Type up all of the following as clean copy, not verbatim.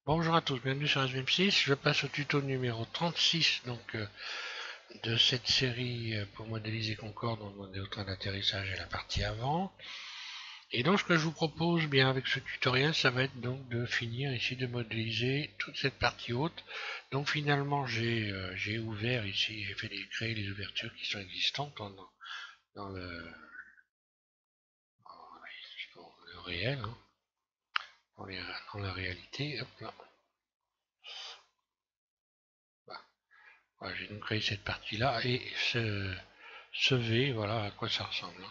Bonjour à tous, bienvenue sur SVM6. Je passe au tuto numéro 36 de cette série pour modéliser Concorde. On demandait au train d'atterrissage et la partie avant. Et donc ce que je vous propose bien avec ce tutoriel, ça va être donc de finir ici de modéliser toute cette partie haute. Donc finalement j'ai ouvert ici, j'ai fait créer les ouvertures qui sont existantes dans le réel, hein, dans la réalité. Hop là. Voilà, j'ai donc créé cette partie-là et ce V, voilà à quoi ça ressemble.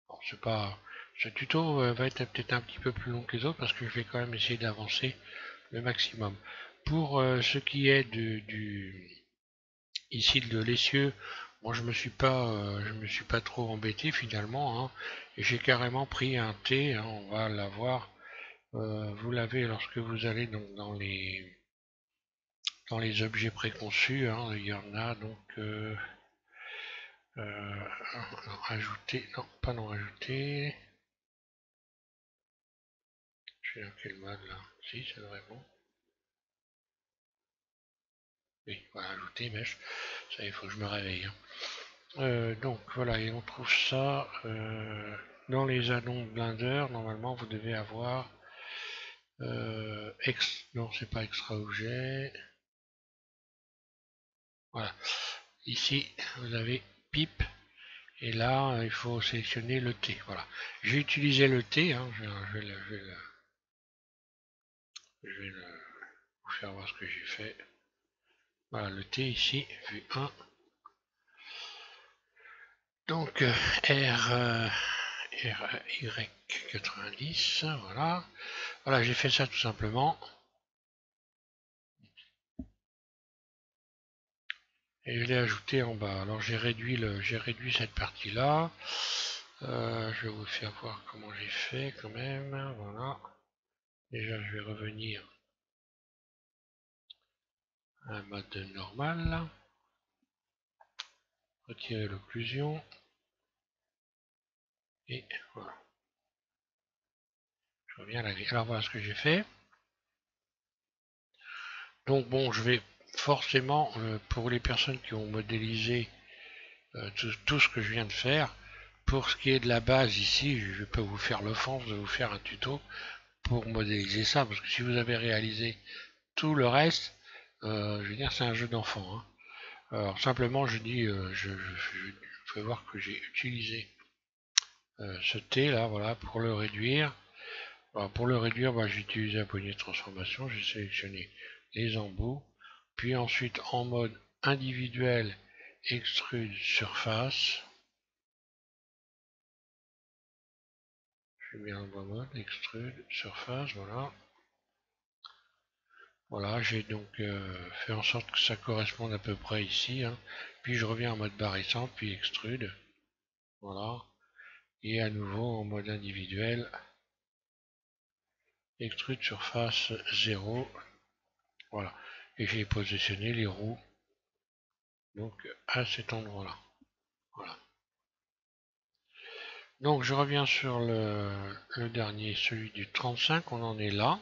Bon, ce tuto va être peut-être un petit peu plus long que les autres parce que je vais quand même essayer d'avancer le maximum. Pour ce qui est ici de l'essieu, bon, je me suis pas trop embêté finalement, hein, et j'ai carrément pris un T, hein, on va l'avoir. Vous l'avez lorsque vous allez donc dans les objets préconçus, hein, il y en a donc rajouter, non, pas non rajouter. Je suis dans quel mode là? Si, c'est vrai, bon. Oui, voilà, ajouter mèche. Ça, il faut que je me réveille, hein. Donc voilà, et on trouve ça dans les addons Blender. Normalement, vous devez avoir non, c'est pas extra objet. Voilà, ici vous avez pip. Et là, il faut sélectionner le T. Voilà. J'ai utilisé le T. Hein, je vais vous faire voir ce que j'ai fait. Voilà, le T ici, vue 1. Donc RY90, voilà. Voilà, j'ai fait ça tout simplement. Et je l'ai ajouté en bas. Alors j'ai réduit cette partie-là. Je vais vous faire voir comment j'ai fait quand même. Voilà. Déjà, je vais revenir à un mode normal. Retirer l'occlusion. Et voilà. Je reviens à la grille. Alors voilà ce que j'ai fait. Donc bon, je vais forcément, pour les personnes qui ont modélisé tout ce que je viens de faire, pour ce qui est de la base ici, je ne vais pas vous faire l'offense de vous faire un tuto pour modéliser ça, parce que si vous avez réalisé tout le reste, je veux dire, c'est un jeu d'enfant, hein. Alors simplement, je dis, je vais voir que j'ai utilisé ce T là, voilà, pour le réduire. Alors, pour le réduire, bah, j'ai utilisé la poignée de transformation, j'ai sélectionné les embouts, puis ensuite en mode individuel, extrude surface. Je mets en bon mode, extrude surface, voilà. Voilà, j'ai donc fait en sorte que ça corresponde à peu près ici, hein. Puis je reviens en mode barrissant, puis extrude. Voilà. Et à nouveau en mode individuel, extrude surface 0. Voilà. Et j'ai positionné les roues donc à cet endroit-là. Voilà. Donc je reviens sur le dernier, celui du 35, on en est là.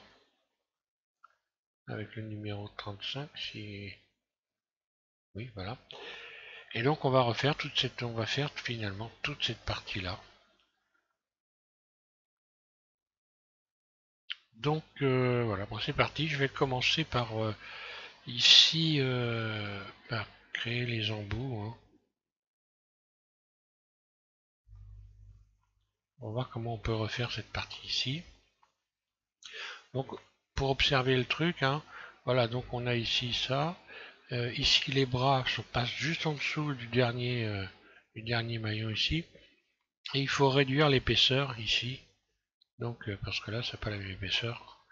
Avec le numéro 35, si... Oui, voilà. Et donc on va refaire on va faire finalement toute cette partie-là. Donc voilà, bon c'est parti, je vais commencer par ici par créer les embouts, hein. On va voir comment on peut refaire cette partie ici. Donc pour observer le truc, hein, voilà, donc on a ici ça. Ici les bras passent juste en dessous du dernier maillon ici. Et il faut réduire l'épaisseur ici. Donc parce que là c'est pas la même épaisseur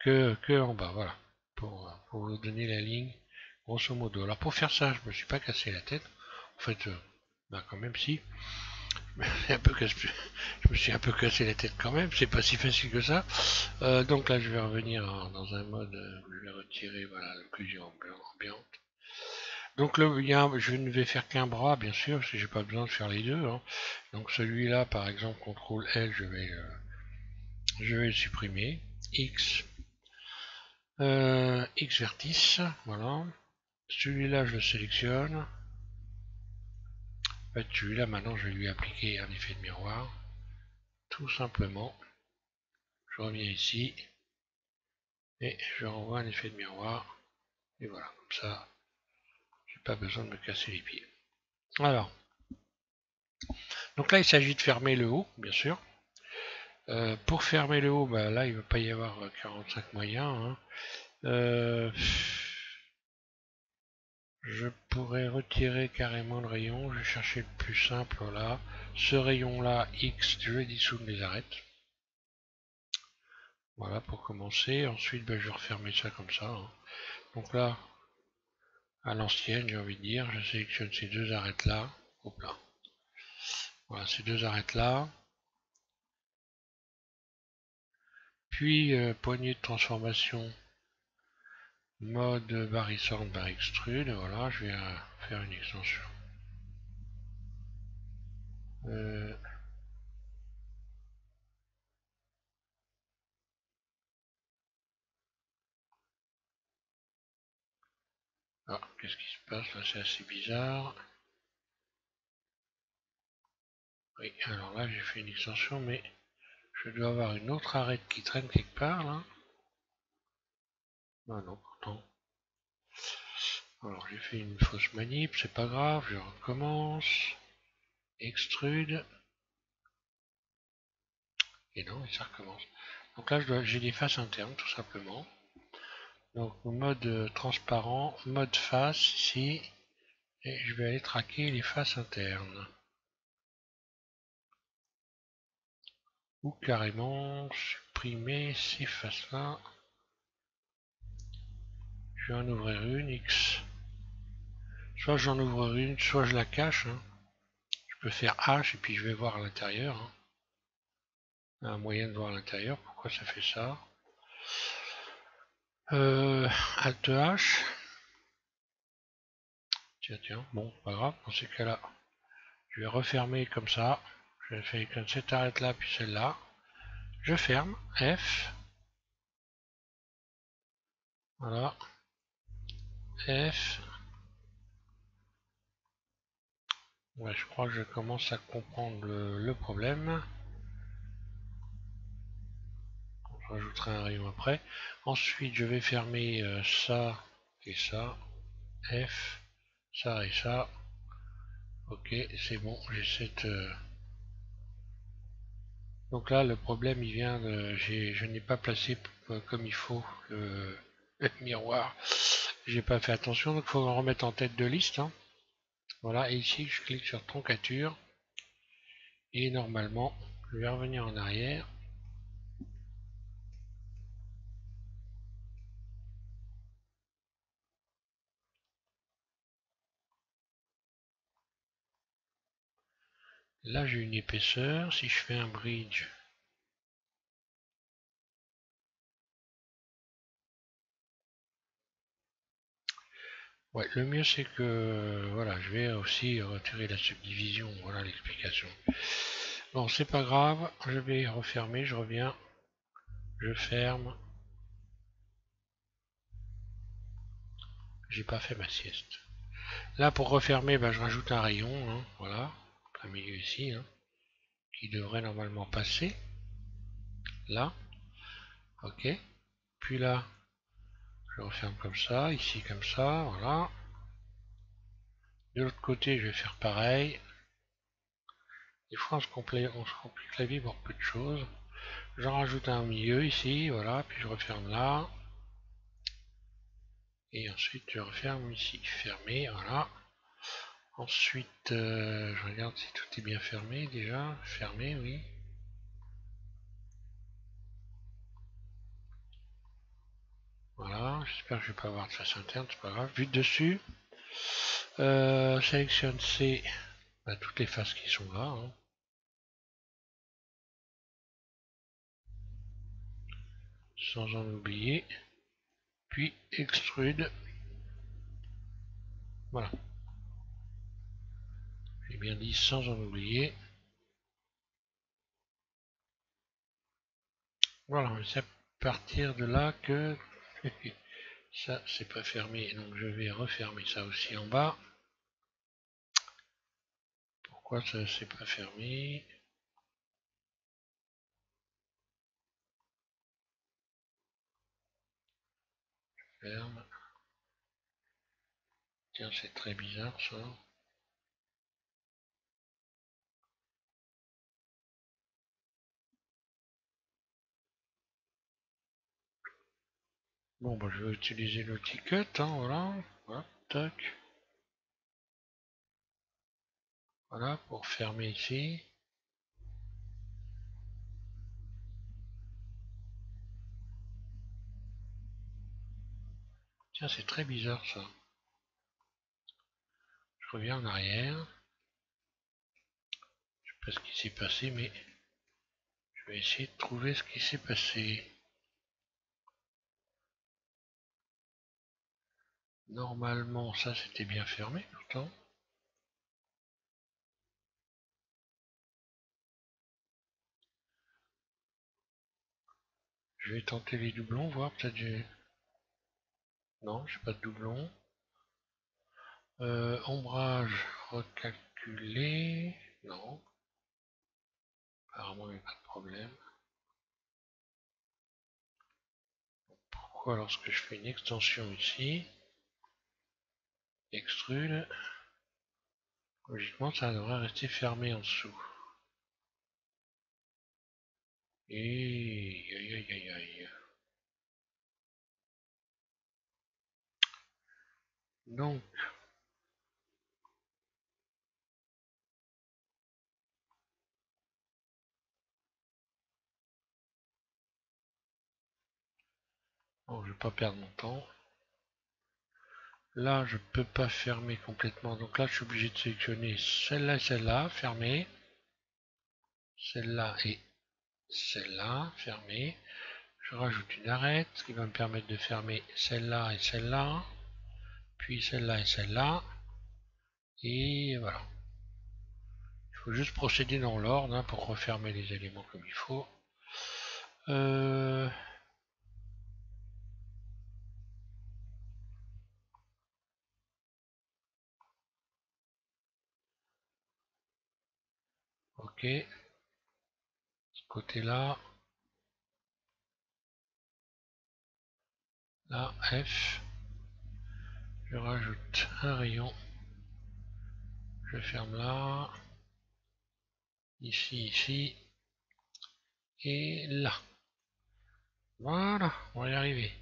que en bas, voilà. Pour vous donner la ligne, grosso modo. Alors pour faire ça, je me suis pas cassé la tête. En fait, bah quand même si. Je me suis un peu cassé la tête quand même, c'est pas si facile que ça. Donc là je vais revenir dans un mode où je vais retirer voilà, l'occlusion ambiante. Donc je ne vais faire qu'un bras bien sûr, parce que j'ai pas besoin de faire les deux, hein. Donc celui-là par exemple, CTRL L, je vais le supprimer. X, X vertice, voilà. Celui-là, je le sélectionne. En fait, celui-là, maintenant, je vais lui appliquer un effet de miroir. Tout simplement. Je reviens ici. Et je renvoie un effet de miroir. Et voilà, comme ça, j'ai pas besoin de me casser les pieds. Alors. Donc là, il s'agit de fermer le haut, bien sûr. Pour fermer le haut, bah, là, il ne va pas y avoir 45 moyens. Hein. Je pourrais retirer carrément le rayon. Je vais chercher le plus simple là. Ce rayon-là, X, je vais dissoudre les arêtes. Voilà pour commencer. Ensuite, je vais refermer ça comme ça. Hein. Donc là, à l'ancienne, j'ai envie de dire, je sélectionne ces deux arêtes-là. Hop là. Voilà, ces deux arêtes-là. Puis, poignée de transformation. Mode barrissante par extrude, voilà, je vais faire une extension. Ah, qu'est-ce qui se passe là? C'est assez bizarre. Oui, alors là j'ai fait une extension, mais je dois avoir une autre arête qui traîne quelque part là. Ah non, pourtant. Alors j'ai fait une fausse manip, c'est pas grave, je recommence. Extrude. Et non, et ça recommence. Donc là j'ai des faces internes tout simplement. Donc mode transparent, mode face ici. Et je vais aller traquer les faces internes. Ou carrément supprimer ces faces-là. Je vais en ouvrir une, X. Soit j'en ouvre une, soit je la cache. Hein. Je peux faire H et puis je vais voir à l'intérieur. Hein. Un moyen de voir à l'intérieur. Pourquoi ça fait ça? Alt H. Tiens, bon, pas grave. Dans ces cas-là, je vais refermer comme ça. Je vais faire comme cette arête-là, puis celle-là. Je ferme. F. Voilà. F. Ouais, je crois que je commence à comprendre le problème. Je rajouterai un rayon après. Ensuite, je vais fermer ça et ça. F, ça et ça. Ok, c'est bon, j'ai cette... Donc là, le problème, il vient de... Je n'ai pas placé comme il faut le miroir. J'ai pas fait attention, donc il faut le remettre en tête de liste. Hein. Voilà, et ici, je clique sur troncature. Et normalement, je vais revenir en arrière. Là, j'ai une épaisseur. Si je fais un bridge, ouais, le mieux c'est que voilà, je vais aussi retirer la subdivision, voilà l'explication. Bon, c'est pas grave, je vais refermer, je reviens, je ferme. J'ai pas fait ma sieste. Là pour refermer, je rajoute un rayon, hein, voilà, plein milieu ici, hein, qui devrait normalement passer. Là, ok. Puis là, je referme comme ça, ici comme ça, voilà. De l'autre côté, je vais faire pareil. Des fois, on se complique la vie pour peu de choses. J'en rajoute un au milieu ici, voilà, puis je referme là. Et ensuite, je referme ici, fermé, voilà. Ensuite, je regarde si tout est bien fermé déjà. Fermé, oui. Voilà, j'espère que je vais pas avoir de face interne, c'est pas grave. Vue de dessus. Sélectionne C, toutes les faces qui sont là. Hein. Sans en oublier. Puis extrude. Voilà. J'ai bien dit sans en oublier. Voilà, c'est à partir de là que Ça, c'est pas fermé, donc je vais refermer ça aussi en bas. Pourquoi ça, c'est pas fermé? Ferme. Tiens, c'est très bizarre ça. Bon, bah, je vais utiliser le ticket, hein, voilà. Voilà, tac. Voilà, pour fermer ici. Tiens, c'est très bizarre ça. Je reviens en arrière. Je sais pas ce qui s'est passé, mais je vais essayer de trouver ce qui s'est passé. Normalement, ça c'était bien fermé pourtant. Je vais tenter les doublons, voir peut-être j'ai... Non, j'ai pas de doublons. Ombrage recalculé. Non. Apparemment il n'y a pas de problème. Pourquoi lorsque je fais une extension ici, extrude, logiquement ça devrait rester fermé en dessous. Et aïe aïe aïe aïe. Donc, bon, je vais pas perdre mon temps. Là, je peux pas fermer complètement. Donc là, je suis obligé de sélectionner celle-là, fermer. Celle-là et celle-là, fermer. Je rajoute une arête, ce qui va me permettre de fermer celle-là et celle-là. Puis celle-là et celle-là. Et voilà. Il faut juste procéder dans l'ordre hein, pour refermer les éléments comme il faut. Ok. Ce côté-là. Là, F. Je rajoute un rayon. Je ferme là. Ici, ici. Et là. Voilà, on va y arriver.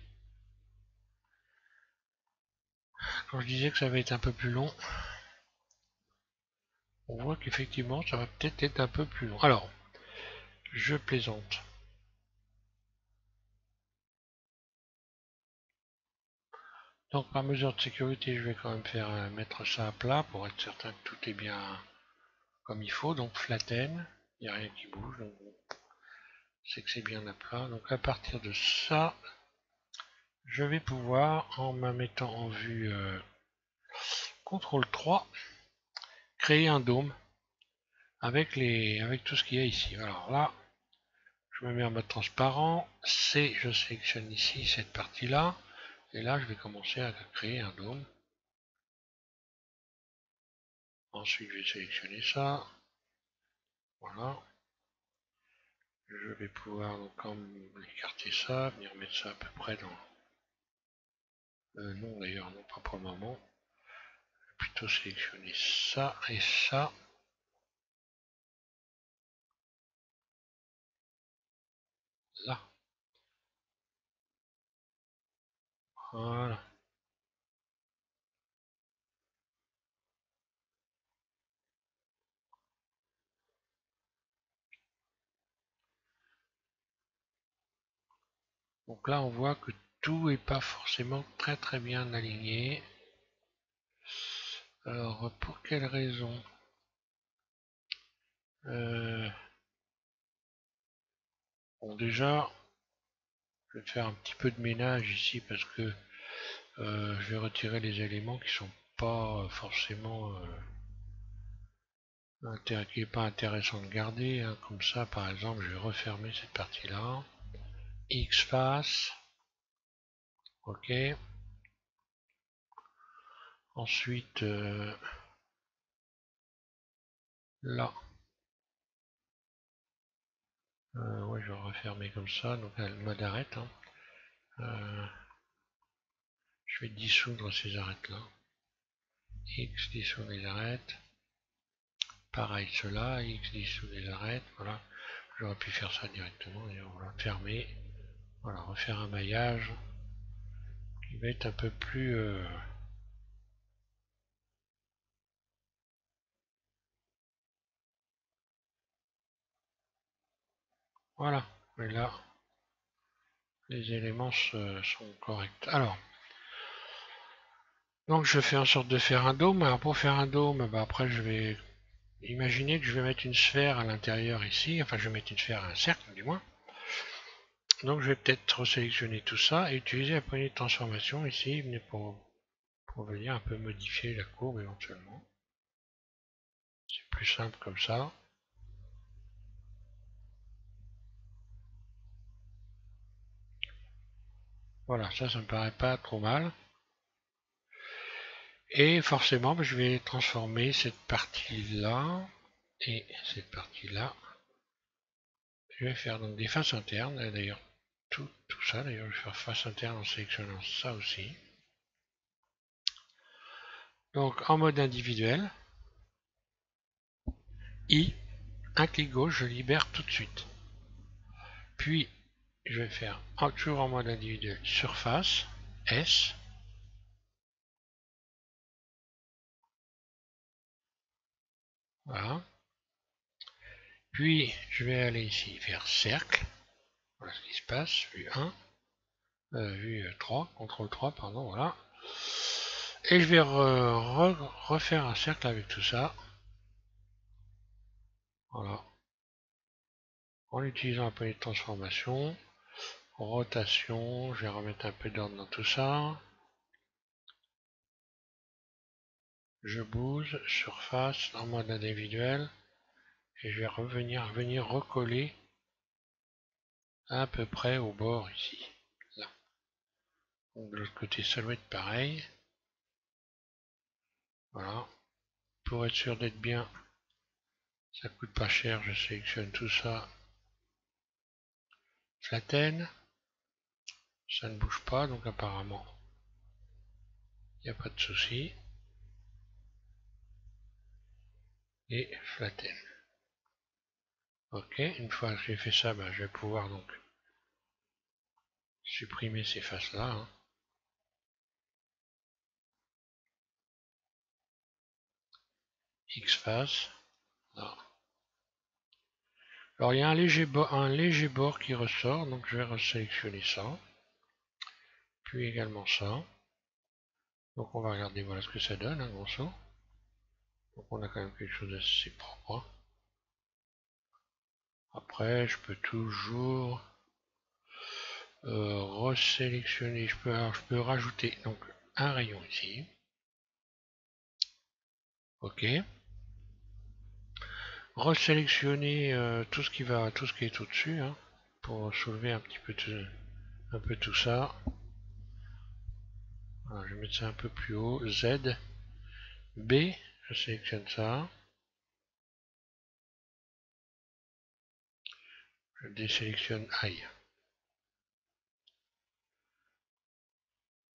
Quand je disais que ça va être un peu plus long, on voit qu'effectivement ça va peut-être être un peu plus long. Alors, je plaisante. Donc par mesure de sécurité, je vais quand même faire mettre ça à plat pour être certain que tout est bien comme il faut. Donc flatten, il n'y a rien qui bouge, donc c'est que c'est bien à plat. Donc à partir de ça, je vais pouvoir, en me mettant en vue CTRL 3, créer un dôme avec tout ce qu'il y a ici. Alors là, je me mets en mode transparent, je sélectionne ici cette partie-là, et là je vais commencer à créer un dôme. Ensuite je vais sélectionner ça, voilà. Je vais pouvoir donc écarter ça, venir mettre ça à peu près dans... non d'ailleurs, non pas pour le moment. Je vais plutôt sélectionner ça et ça. Là. Voilà. Donc là on voit que tout n'est pas forcément très bien aligné. Alors pour quelle raison bon déjà, je vais faire un petit peu de ménage ici parce que je vais retirer les éléments qui sont pas forcément qui n'est pas intéressant de garder. Hein. Comme ça, par exemple, je vais refermer cette partie-là. X-face. Ok. Ensuite, là. Ouais, je vais refermer comme ça, donc le mode arrête. Hein. Je vais dissoudre ces arêtes-là. X dissout les arêtes. Pareil, cela, X dissout les arêtes. Voilà. J'aurais pu faire ça directement. Et voilà, fermer. Voilà, refaire un maillage qui va être un peu plus... Voilà. Et là, les éléments sont corrects. Alors, donc je fais en sorte de faire un dôme. Alors pour faire un dôme, bah après je vais imaginer que je vais mettre une sphère à l'intérieur ici. Enfin, je vais mettre une sphère, un cercle du moins. Donc je vais peut-être resélectionner tout ça et utiliser la poignée de transformation ici pour venir un peu modifier la courbe éventuellement. C'est plus simple comme ça. Voilà, ça me paraît pas trop mal. Et forcément, je vais transformer cette partie-là et cette partie-là. Je vais faire donc des faces internes. D'ailleurs, tout ça, d'ailleurs, je vais faire face interne en sélectionnant ça aussi. Donc en mode individuel, I, un clic gauche, je libère tout de suite. Puis, je vais faire toujours en mode individuel surface, S. Voilà. Puis, je vais aller ici faire cercle. Voilà ce qui se passe. Vue 1. Vue 3. CTRL 3, pardon. Voilà. Et je vais refaire un cercle avec tout ça. Voilà. En utilisant un peu de transformation. Rotation. Je vais remettre un peu d'ordre dans tout ça. Je bouge. Surface. En mode individuel. Et je vais venir recoller à peu près au bord ici. Là. Donc de l'autre côté, ça doit être pareil. Voilà. Pour être sûr d'être bien, ça coûte pas cher, je sélectionne tout ça. Flatten. Ça ne bouge pas, donc apparemment, il n'y a pas de souci. Et flatten. Ok, une fois que j'ai fait ça, ben, je vais pouvoir donc supprimer ces faces-là. Hein. X face. Là. Alors il y a un léger bord qui ressort, donc je vais resélectionner ça. Puis également ça. Donc on va regarder voilà ce que ça donne, hein, grosso. Donc on a quand même quelque chose d'assez propre. Hein. Après, je peux toujours resélectionner. Je peux rajouter donc un rayon ici. Ok. Resélectionner tout ce qui est au-dessus, hein, pour soulever un petit peu tout ça. Voilà, je vais mettre ça un peu plus haut. Z, B, je sélectionne ça. Je désélectionne I.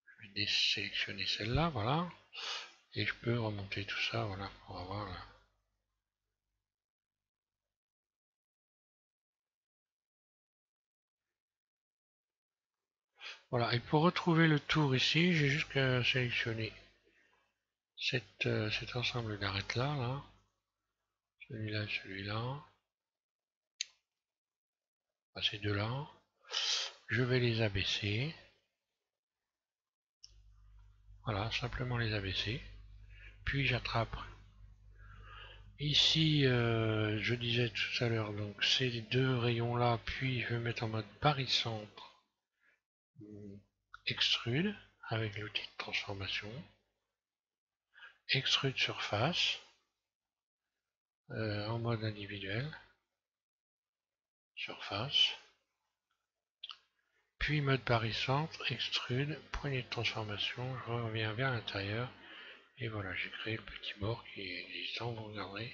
Je vais désélectionner celle-là, voilà. Et je peux remonter tout ça, voilà, pour avoir là. Voilà, et pour retrouver le tour ici, j'ai juste qu'à sélectionner cet ensemble d'arêtes là, celui-là et celui-là, ces deux-là. Je vais les abaisser. Voilà, simplement les abaisser. Puis j'attrape. Ici, je disais tout à l'heure, donc ces deux rayons-là, puis je vais mettre en mode barycentre, extrude, avec l'outil de transformation, extrude surface, en mode individuel, surface, puis mode barycentre, extrude, poignée de transformation, je reviens vers l'intérieur, et voilà, j'ai créé le petit bord qui est existant, vous regarderez,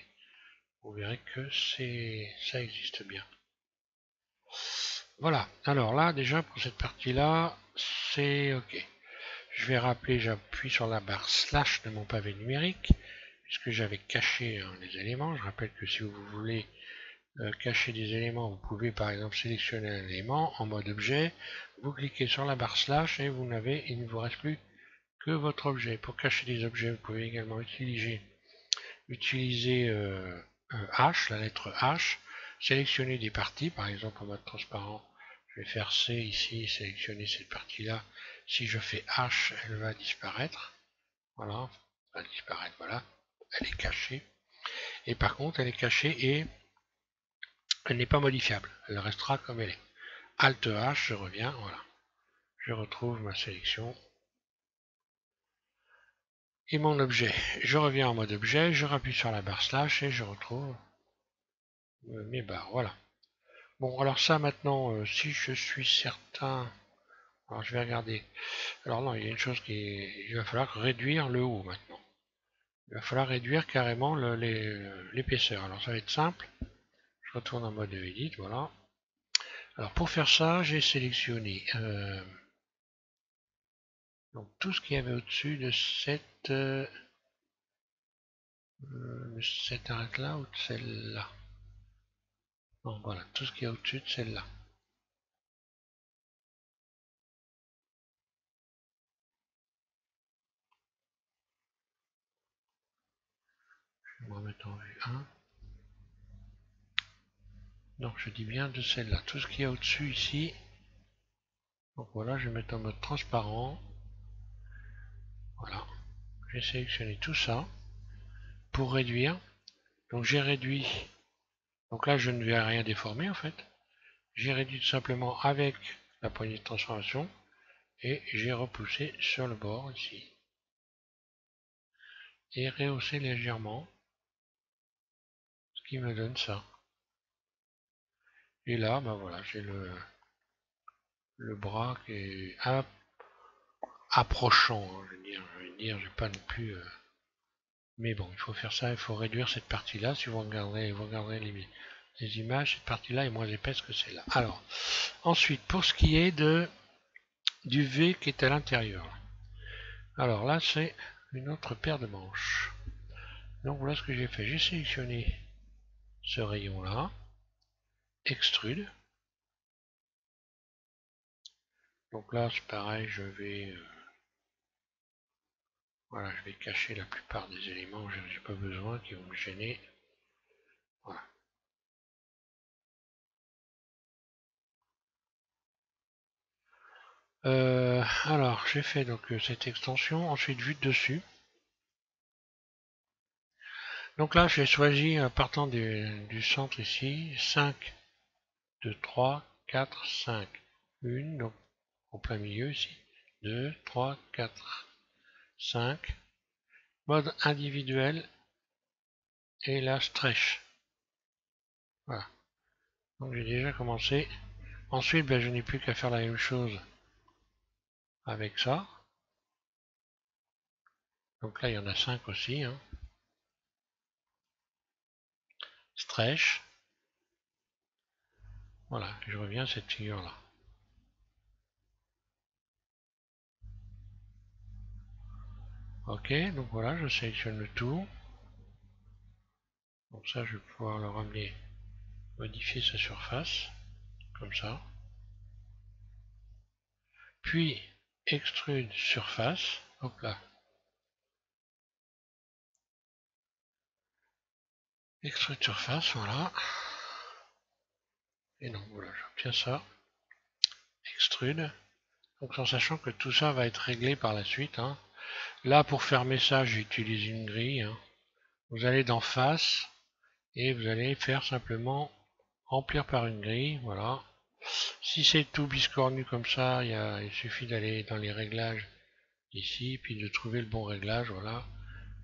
vous verrez que ça existe bien. Voilà, alors là, déjà pour cette partie-là, c'est ok. Je vais rappeler, j'appuie sur la barre slash de mon pavé numérique, puisque j'avais caché les éléments. Je rappelle que si vous voulez cacher des éléments, vous pouvez par exemple sélectionner un élément en mode objet, vous cliquez sur la barre slash et il ne vous reste plus que votre objet. Pour cacher des objets, vous pouvez également utiliser H, la lettre H, sélectionner des parties, par exemple en mode transparent, je vais faire C ici, sélectionner cette partie-là. Si je fais H, elle va disparaître. Voilà, elle va disparaître, voilà. Elle est cachée. Et par contre, elle est cachée et elle n'est pas modifiable. Elle restera comme elle est. Alt H, je reviens, voilà. Je retrouve ma sélection. Et mon objet. Je reviens en mode objet, je rappuie sur la barre slash et je retrouve mes barres, voilà. Bon, alors ça maintenant, si je suis certain, alors je vais regarder. Alors non, il y a une chose il va falloir réduire le haut maintenant. Il va falloir réduire carrément l'épaisseur. Alors ça va être simple. Je retourne en mode edit, voilà. Alors pour faire ça, j'ai sélectionné donc tout ce qu'il y avait au-dessus de cette arête là ou de celle-là. Non, voilà, tout ce qu'il y a au-dessus de celle-là. Je vais me remettre en vue 1. Donc je dis bien de celle-là. Tout ce qu'il y a au-dessus ici. Donc voilà, je vais mettre en mode transparent. Voilà. J'ai sélectionné tout ça pour réduire. Donc j'ai réduit. Donc là je ne vais rien déformer en fait. J'ai réduit tout simplement avec la poignée de transformation. Et j'ai repoussé sur le bord ici. Et rehaussé légèrement. Ce qui me donne ça. Et là, ben voilà, j'ai le bras qui est approchant, hein, je veux dire, j'ai pas non plus. Mais bon, il faut faire ça, il faut réduire cette partie-là. Si vous regardez les images, cette partie-là est moins épaisse que celle-là. Alors, ensuite, pour ce qui est du V qui est à l'intérieur. Alors là, c'est une autre paire de manches. Donc voilà ce que j'ai fait. J'ai sélectionné ce rayon-là, extrude. Donc là, c'est pareil, voilà, je vais cacher la plupart des éléments que je n'ai pas besoin, qui vont me gêner. Voilà. Alors, j'ai fait donc cette extension, ensuite vue de dessus. Donc là, j'ai choisi, partant du centre ici, 5, 2, 3, 4, 5. Une, donc au plein milieu ici. 2, 3, 4, 5. Mode individuel et la stretch. Voilà. Donc j'ai déjà commencé. Ensuite, ben, je n'ai plus qu'à faire la même chose avec ça. Donc là, il y en a 5 aussi. Hein. Stretch. Voilà, je reviens à cette figure-là. Ok, donc voilà, je sélectionne le tout. Donc ça, je vais pouvoir le ramener, modifier sa surface, comme ça. Puis, extrude surface. Hop là. Extrude surface, voilà. Et donc voilà, j'obtiens ça. Extrude. Donc en sachant que tout ça va être réglé par la suite. Hein. Là, pour fermer ça, j'utilise une grille. Hein. Vous allez dans face et vous allez faire simplement remplir par une grille. Voilà. Si c'est tout biscornu comme ça, il suffit d'aller dans les réglages ici, puis de trouver le bon réglage. Voilà.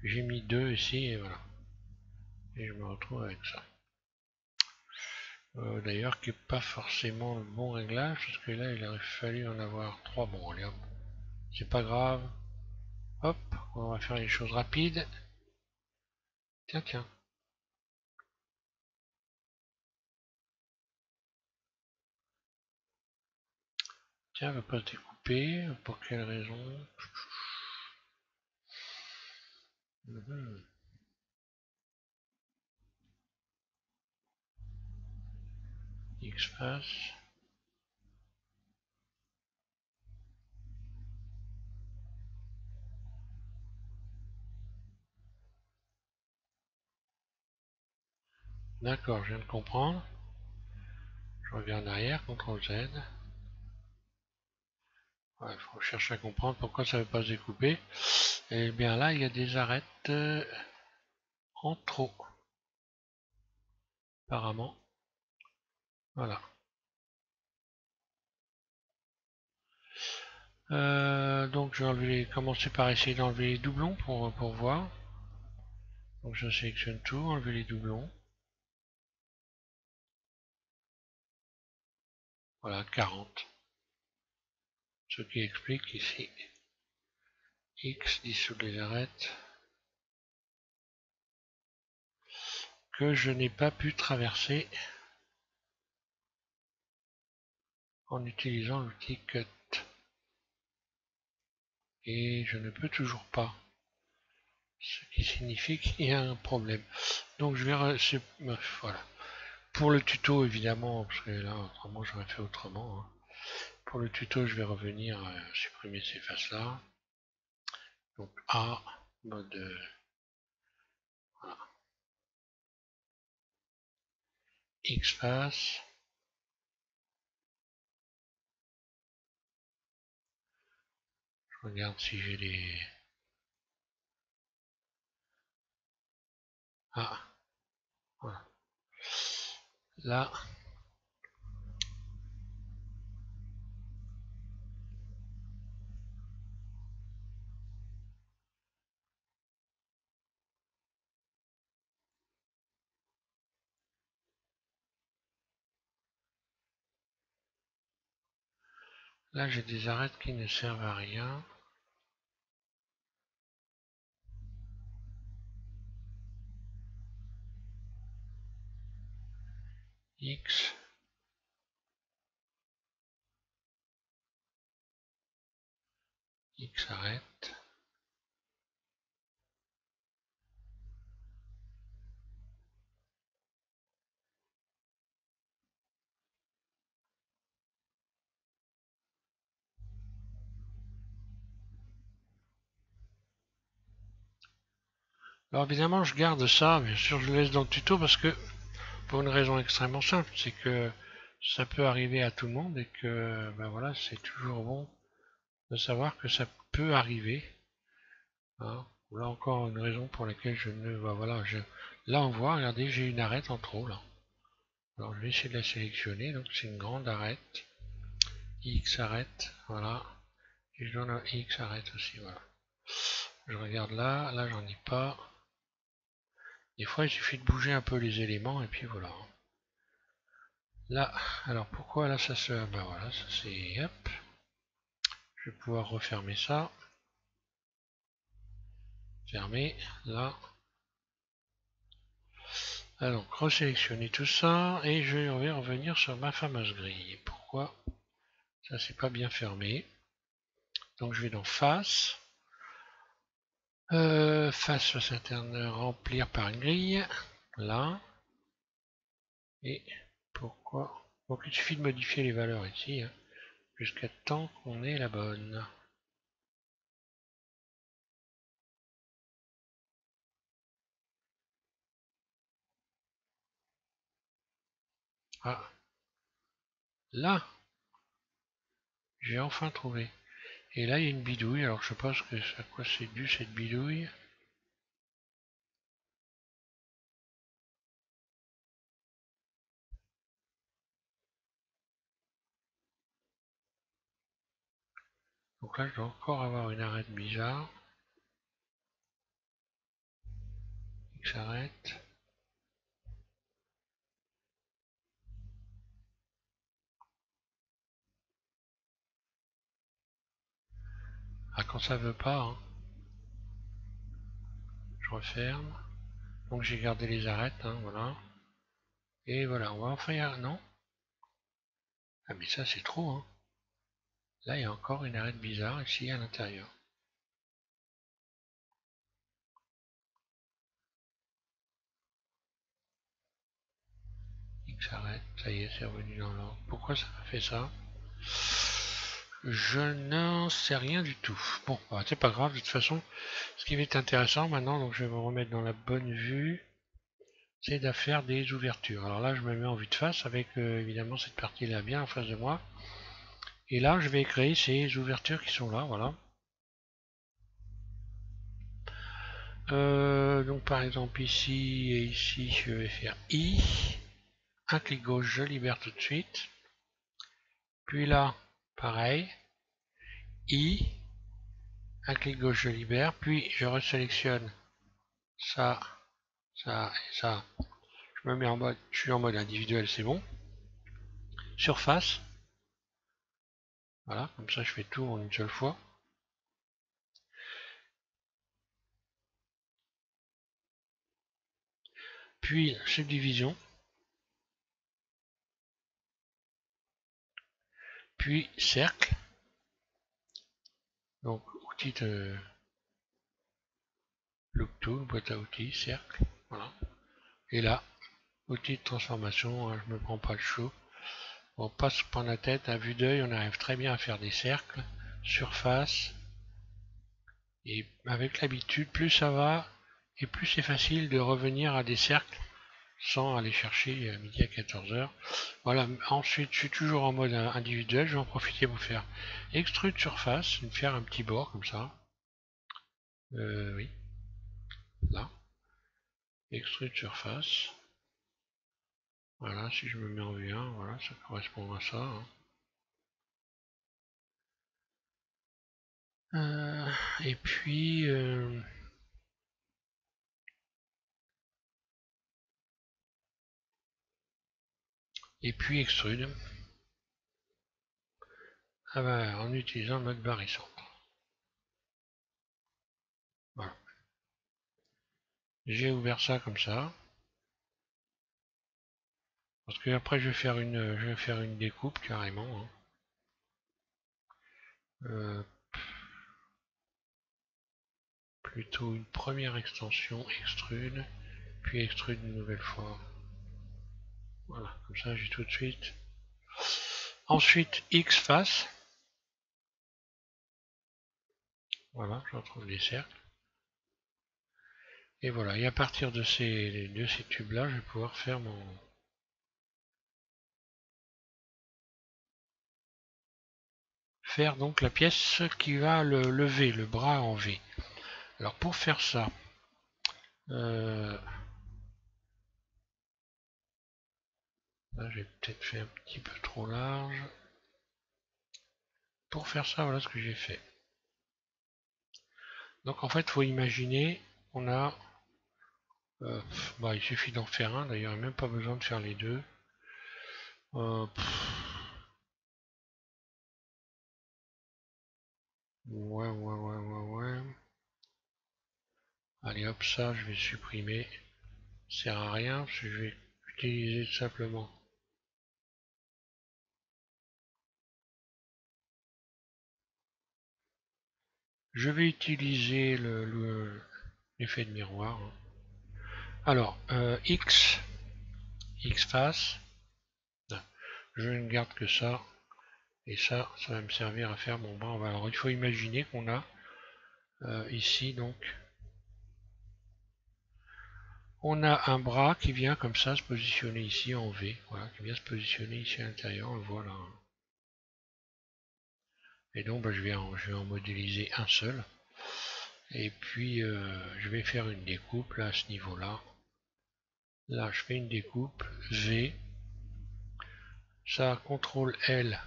J'ai mis 2 ici et voilà. Et je me retrouve avec ça. D'ailleurs qui n'est pas forcément le bon réglage, parce que là il aurait fallu en avoir 3. Bon allez hop, c'est pas grave. Hop, on va faire les choses rapides. Tiens, tiens. Tiens, elle va pas se découper. Pour quelle raison? Mhm. X-Face. D'accord, je viens de comprendre. Je reviens en arrière, CTRL Z. Il faut chercher à comprendre pourquoi ça ne veut pas se découper. Et bien là, il y a des arêtes en trop. Apparemment. Voilà. Donc je vais commencer par essayer d'enlever les doublons pour voir. Donc je sélectionne tout, enlever les doublons. Voilà, 40. Ce qui explique ici X dissout les arêtes que je n'ai pas pu traverser en utilisant l'outil Cut. Et je ne peux toujours pas. Ce qui signifie qu'il y a un problème. Donc je vais... Voilà. Pour le tuto évidemment, parce que là autrement j'aurais fait autrement. Hein. Pour le tuto je vais revenir supprimer ces faces là. Donc A, mode voilà. X face. Je regarde si j'ai les... Ah, voilà. Là, là j'ai des arêtes qui ne servent à rien. X. X arrête. Alors évidemment je garde ça, bien sûr je le laisse dans le tuto parce que pour une raison extrêmement simple, c'est que ça peut arriver à tout le monde et que ben voilà, c'est toujours bon de savoir que ça peut arriver. Hein. Là encore une raison pour laquelle je ne... Ben voilà, là on voit, regardez, j'ai une arête en trop là. Alors je vais essayer de la sélectionner, donc c'est une grande arête. X arrête, voilà. Et je donne un X arrête aussi, voilà. Je regarde là, là j'en ai pas. Des fois il suffit de bouger un peu les éléments et puis voilà. Là, alors pourquoi là ça se... Ben voilà, ça c'est... Hop. Je vais pouvoir refermer ça. Fermer, là. Alors, resélectionner tout ça et je vais revenir sur ma fameuse grille. Pourquoi ça c'est pas bien fermé? Donc je vais dans face. Face interne, remplir par une grille. Là. Et pourquoi? Donc il suffit de modifier les valeurs ici. Hein, jusqu'à temps qu'on ait la bonne. Ah, là, j'ai enfin trouvé. Et là, il y a une bidouille. Alors, je sais pas à quoi c'est dû cette bidouille. Donc là, je dois encore avoir une arête bizarre. X arrête. quand ça veut pas. Hein. Je referme. Donc j'ai gardé les arêtes, hein, voilà. Et voilà, on va en faire... Non? Ah mais ça c'est trop, hein. Là il y a encore une arête bizarre ici à l'intérieur. X arrête, ça y est, c'est revenu dans l'ordre. Pourquoi ça a fait ça? Je n'en sais rien du tout. Bon, bah, c'est pas grave, de toute façon, ce qui va être intéressant maintenant, donc je vais me remettre dans la bonne vue, c'est de faire des ouvertures. Alors là, je me mets en vue de face avec évidemment cette partie-là bien en face de moi. Et là, je vais créer ces ouvertures qui sont là, voilà. Donc par exemple ici et ici, je vais faire I. Un clic gauche, je libère tout de suite. Puis là, pareil. I. Un clic gauche, je libère. Puis je resélectionne ça, ça et ça. Je me mets en mode, je suis en mode individuel, c'est bon. Surface. Voilà, comme ça je fais tout en une seule fois. Puis subdivision. Puis cercle. Donc outil de look tool, boîte à outils, cercle. Voilà. Et là, outil de transformation, hein, je me prends pas le chaud. On passe pas la tête, à vue d'œil, on arrive très bien à faire des cercles, surface. Et avec l'habitude, plus ça va, et plus c'est facile de revenir à des cercles sans aller chercher midi à 14h. Voilà, ensuite je suis toujours en mode individuel, je vais en profiter pour faire extrude surface, me faire un petit bord comme ça. Oui, là. Extrude surface. Voilà, si je me mets en vue 1, voilà, ça correspond à ça. Hein. Et puis... extrude. Ah bah, en utilisant le mode barycentre. Voilà. J'ai ouvert ça comme ça. Parce que après je vais faire une découpe carrément. Hein. Plutôt une première extension, extrude, puis extrude une nouvelle fois. Voilà, comme ça j'ai tout de suite. Ensuite X face. Voilà, je retrouve les cercles. Et voilà, et à partir de ces tubes là, je vais pouvoir faire mon... faire donc la pièce qui va le lever, le bras en V. Alors pour faire ça, là j'ai peut-être fait un petit peu trop large. Pour faire ça, voilà ce que j'ai fait. Donc en fait, il faut imaginer, on a... bah, il suffit d'en faire un, d'ailleurs, il n'y a même pas besoin de faire les deux. Ouais, ouais. Allez hop, ça, je vais supprimer. Ça sert à rien, parce que je vais utiliser tout simplement. Je vais utiliser l'effet de miroir. Hein. Alors, X face. Je ne garde que ça. Et ça va me servir à faire mon bras. Alors, il faut imaginer qu'on a ici, donc, on a un bras qui vient comme ça se positionner ici en V. Voilà, qui vient se positionner ici à l'intérieur. On le voit là. Et donc, bah, je vais en modéliser un seul. Et puis, je vais faire une découpe là à ce niveau-là. Là, je fais une découpe V. Ça, CTRL L,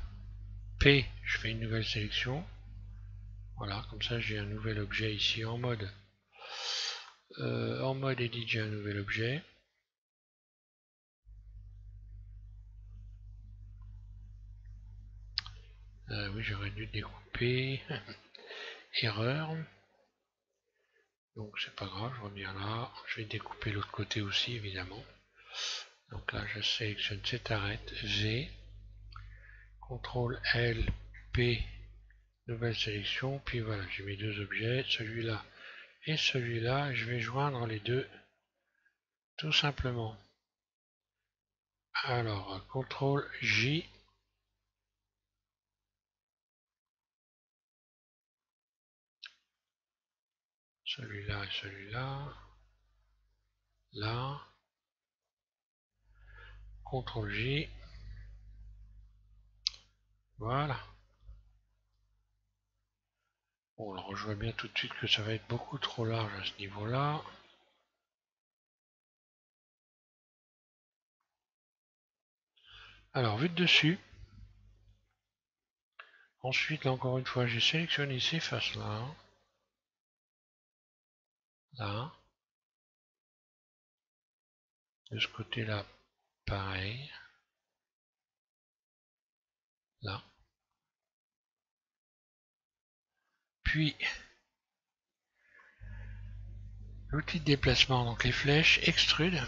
P, je fais une nouvelle sélection. Voilà, comme ça j'ai un nouvel objet ici en mode edit, j'ai un nouvel objet. Oui, j'aurais dû découper. erreur. Donc c'est pas grave, je reviens là. Je vais découper l'autre côté aussi évidemment. Donc là je sélectionne cette arête, V, CTRL L, P, nouvelle sélection, puis voilà, j'ai mes deux objets, celui-là et celui-là, je vais joindre les deux tout simplement. Alors, CTRL J, celui-là et celui-là, là, CTRL J, voilà. Bon, alors je vois bien tout de suite que ça va être beaucoup trop large à ce niveau-là. Alors, vue de dessus. Ensuite, là encore une fois, j'ai sélectionné ces faces-là. Là. De ce côté-là, pareil. Là. Puis, l'outil de déplacement, donc les flèches, extrude.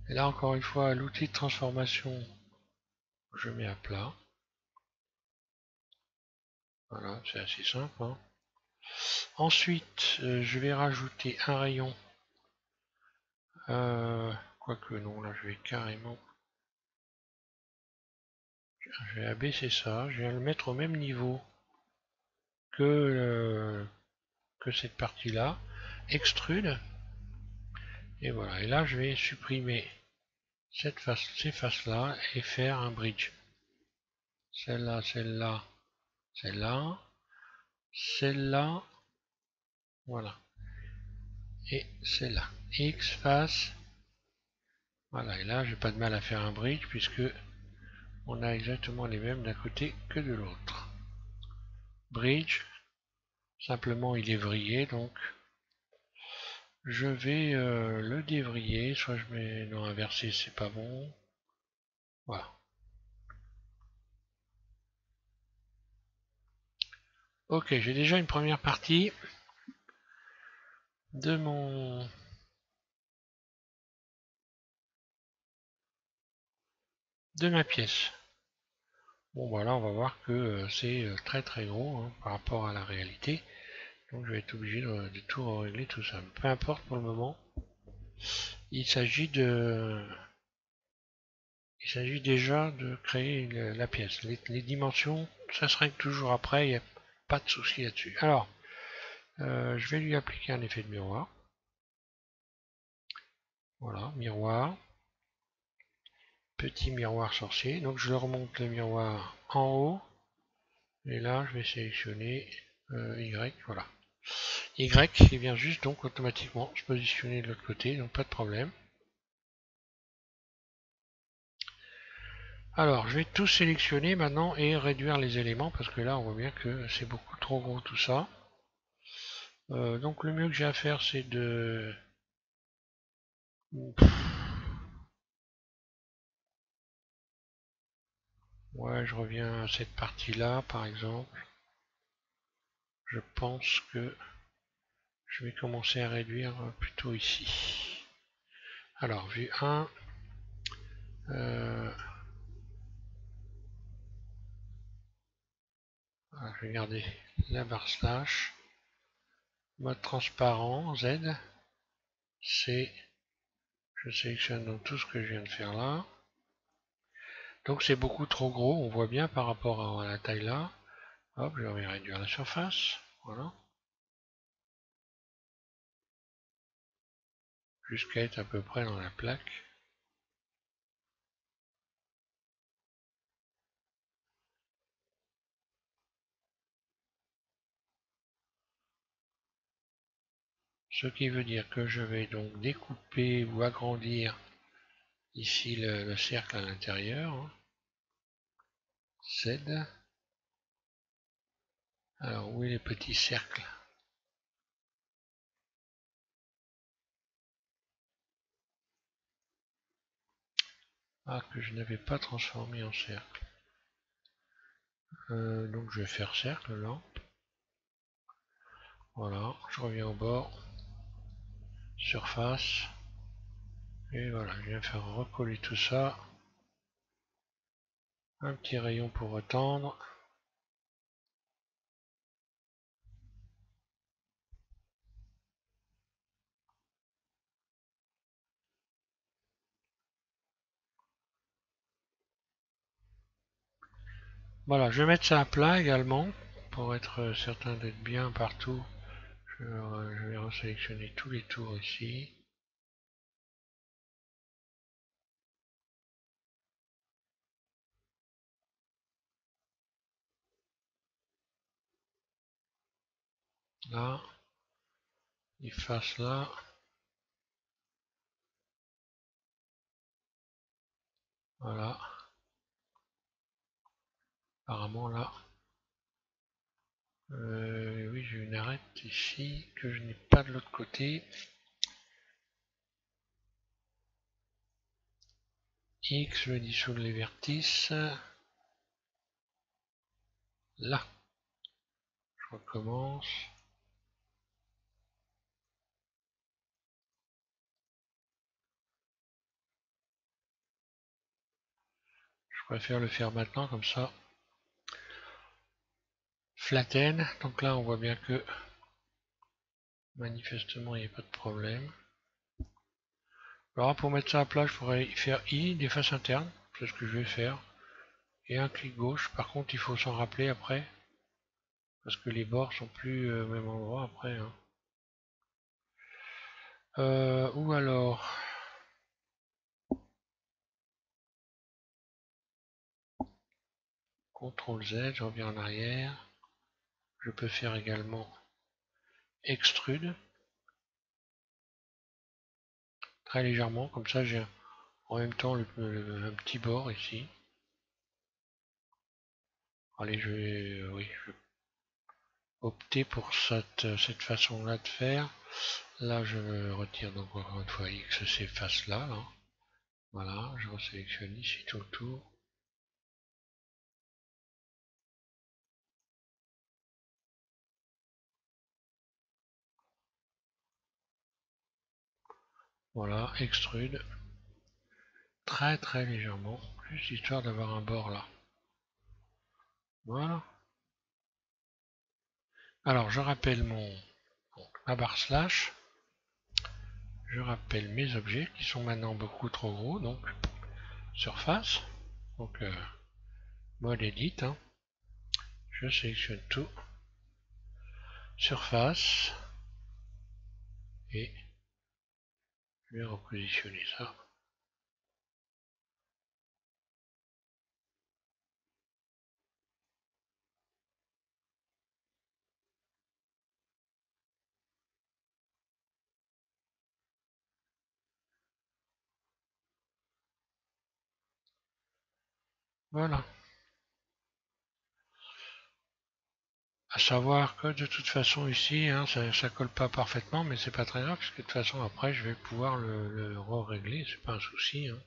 Et là, encore une fois, l'outil de transformation, je mets à plat. Voilà, c'est assez simple. Hein. Ensuite, je vais rajouter un rayon. Quoique non, là, je vais carrément... Je vais abaisser ça. Je vais le mettre au même niveau que cette partie-là. Extrude. Et voilà. Et là, je vais supprimer ces faces-là et faire un bridge. Celle-là, celle-là, celle-là, celle-là, voilà. Et celle-là. X face. Voilà. Et là, j'ai pas de mal à faire un bridge puisque on a exactement les mêmes d'un côté que de l'autre. Bridge. Simplement, il est vrillé, donc je vais le dévriller. Soit je mets non inversé, c'est pas bon. Voilà. Ok, j'ai déjà une première partie de ma pièce. Bon voilà, on va voir que c'est très très gros hein, par rapport à la réalité. Donc je vais être obligé de tout régler tout ça. Peu importe pour le moment. Il s'agit déjà de créer la pièce. Les dimensions, ça se règle toujours après, il n'y a pas de souci là-dessus. Alors, je vais lui appliquer un effet de miroir. Voilà, miroir. Petit miroir sorcier. Donc je remonte le miroir en haut. Et là, je vais sélectionner Y, voilà. Y qui vient juste donc automatiquement se positionner de l'autre côté, donc pas de problème. Alors, je vais tout sélectionner maintenant et réduire les éléments parce que là, on voit bien que c'est beaucoup trop gros tout ça. Donc le mieux que j'ai à faire, c'est de... Ouais, je reviens à cette partie-là, par exemple. Je pense que je vais commencer à réduire plutôt ici. Alors, vue 1. Je vais garder la barre slash. Mode transparent, Z. C. Je sélectionne donc tout ce que je viens de faire là. Donc c'est beaucoup trop gros, on voit bien par rapport à la taille là. Hop, je vais réduire la surface. Voilà. Jusqu'à être à peu près dans la plaque. Ce qui veut dire que je vais donc découper ou agrandir ici le cercle à l'intérieur. Z. Alors où est les petits cercles? Ah, que je n'avais pas transformé en cercle. Donc je vais faire cercle là. Voilà, je reviens au bord, surface, et voilà, je viens faire recoller tout ça. Un petit rayon pour retendre. Voilà, je vais mettre ça à plat également, pour être certain d'être bien partout. Je vais resélectionner tous les tours ici. Là, il fasse là. Voilà. Apparemment là. Oui, j'ai une arête ici que je n'ai pas de l'autre côté. X, je dissoudre les vertices. Là. Je recommence. Je préfère le faire maintenant comme ça. Flatten. Donc là, on voit bien que manifestement, il n'y a pas de problème. Alors pour mettre ça à plat, je pourrais faire I, des faces internes. C'est ce que je vais faire. Et un clic gauche. Par contre, il faut s'en rappeler après. Parce que les bords sont plus au même endroit après. Hein. Ou alors... CTRL Z, je reviens en arrière. Je peux faire également extrude. Très légèrement, comme ça j'ai en même temps un petit bord ici. Allez, oui, je vais opter pour cette façon-là de faire. Là, je retire donc encore une fois X ces faces-là. Là. Voilà, je resélectionne ici tout le tour. Voilà, extrude. Très très légèrement, juste histoire d'avoir un bord là. Voilà. Alors, je rappelle ma barre slash. Je rappelle mes objets qui sont maintenant beaucoup trop gros, donc surface, donc mode edit, hein. Je sélectionne tout, surface, et je vais repositionner ça. Voilà. À savoir que de toute façon ici, hein, ça colle pas parfaitement, mais c'est pas très grave, parce que de toute façon après je vais pouvoir le régler, c'est pas un souci. Hein.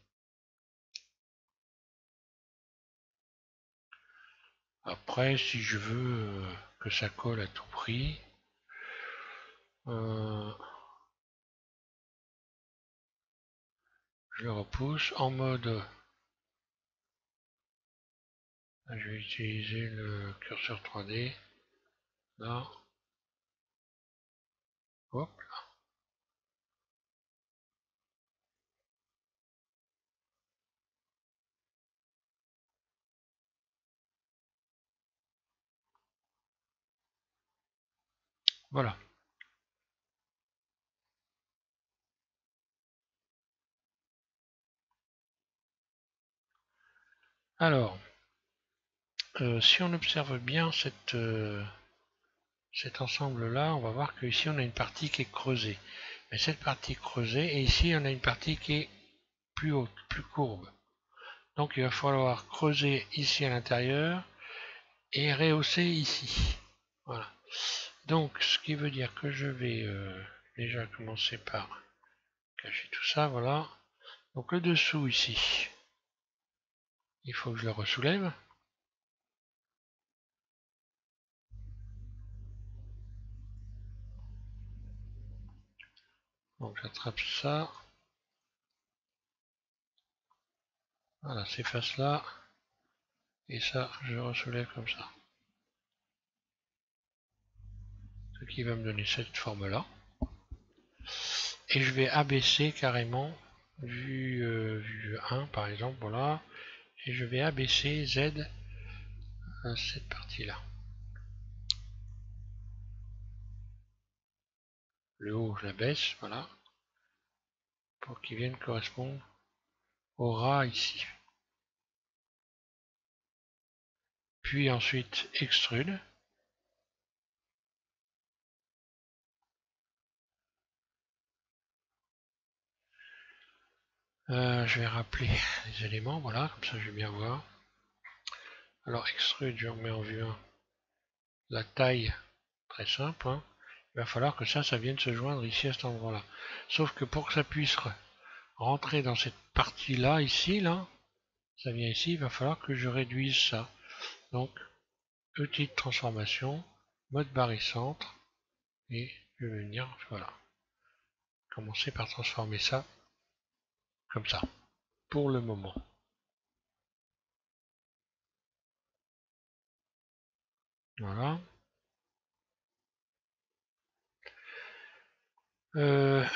Après, si je veux que ça colle à tout prix, euh, je le repousse en mode. Je vais utiliser le curseur 3D. Là. Hop. Voilà. Alors, si on observe bien cet ensemble-là, on va voir qu'ici on a une partie qui est creusée. Mais cette partie creusée, et ici on a une partie qui est plus haute, plus courbe. Donc il va falloir creuser ici à l'intérieur et rehausser ici. Voilà. Donc ce qui veut dire que je vais déjà commencer par cacher tout ça, voilà. Donc le dessous ici, il faut que je le ressoulève. Donc j'attrape ça. Voilà, ces faces là. Et ça, je resoulève comme ça. Ce qui va me donner cette forme là. Et je vais abaisser carrément vue 1 par exemple, voilà. Et je vais abaisser Z à cette partie là. Le haut, je l'abaisse, voilà. Pour qu'il vienne correspondre au ras ici. Puis ensuite extrude. Je vais rappeler les éléments, voilà, comme ça je vais bien voir. Alors extrude, je remets en vue 1 la taille, très simple, hein. Il va falloir que ça vienne se joindre ici à cet endroit là. Sauf que pour que ça puisse rentrer dans cette partie là, ici, là, ça vient ici, il va falloir que je réduise ça. Donc, petite transformation, mode barycentre, et je vais venir, voilà, commencer par transformer ça comme ça, pour le moment. Voilà.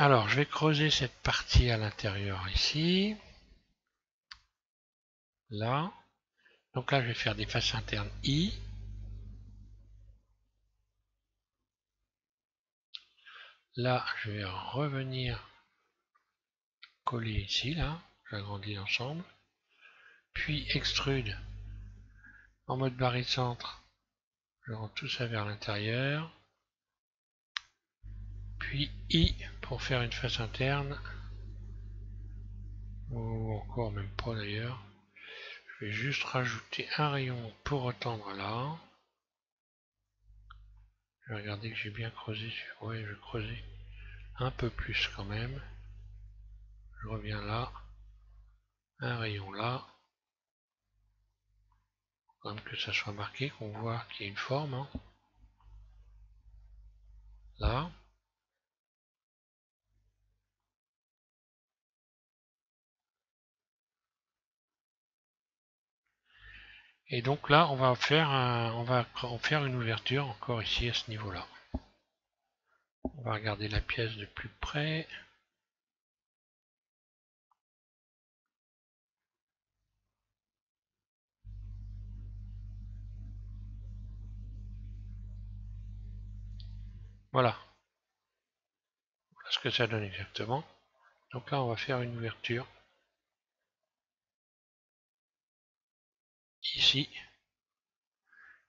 Alors, je vais creuser cette partie à l'intérieur ici. Là. Donc là, je vais faire des faces internes I. Là, je vais revenir coller ici, là. J'agrandis l'ensemble. Puis extrude en mode barycentre. Je rends tout ça vers l'intérieur. Puis I pour faire une face interne. Ou encore même pas d'ailleurs. Je vais juste rajouter un rayon pour retendre là. Je vais regarder que j'ai bien creusé. Ouais, je vais creuser un peu plus quand même. Je reviens là. Un rayon là. Quand même que ça soit marqué, qu'on voit qu'il y a une forme. Hein. Là. Et donc là, on va en faire une ouverture encore ici à ce niveau-là. On va regarder la pièce de plus près. Voilà. Voilà ce que ça donne exactement. Donc là, on va faire une ouverture. Ici.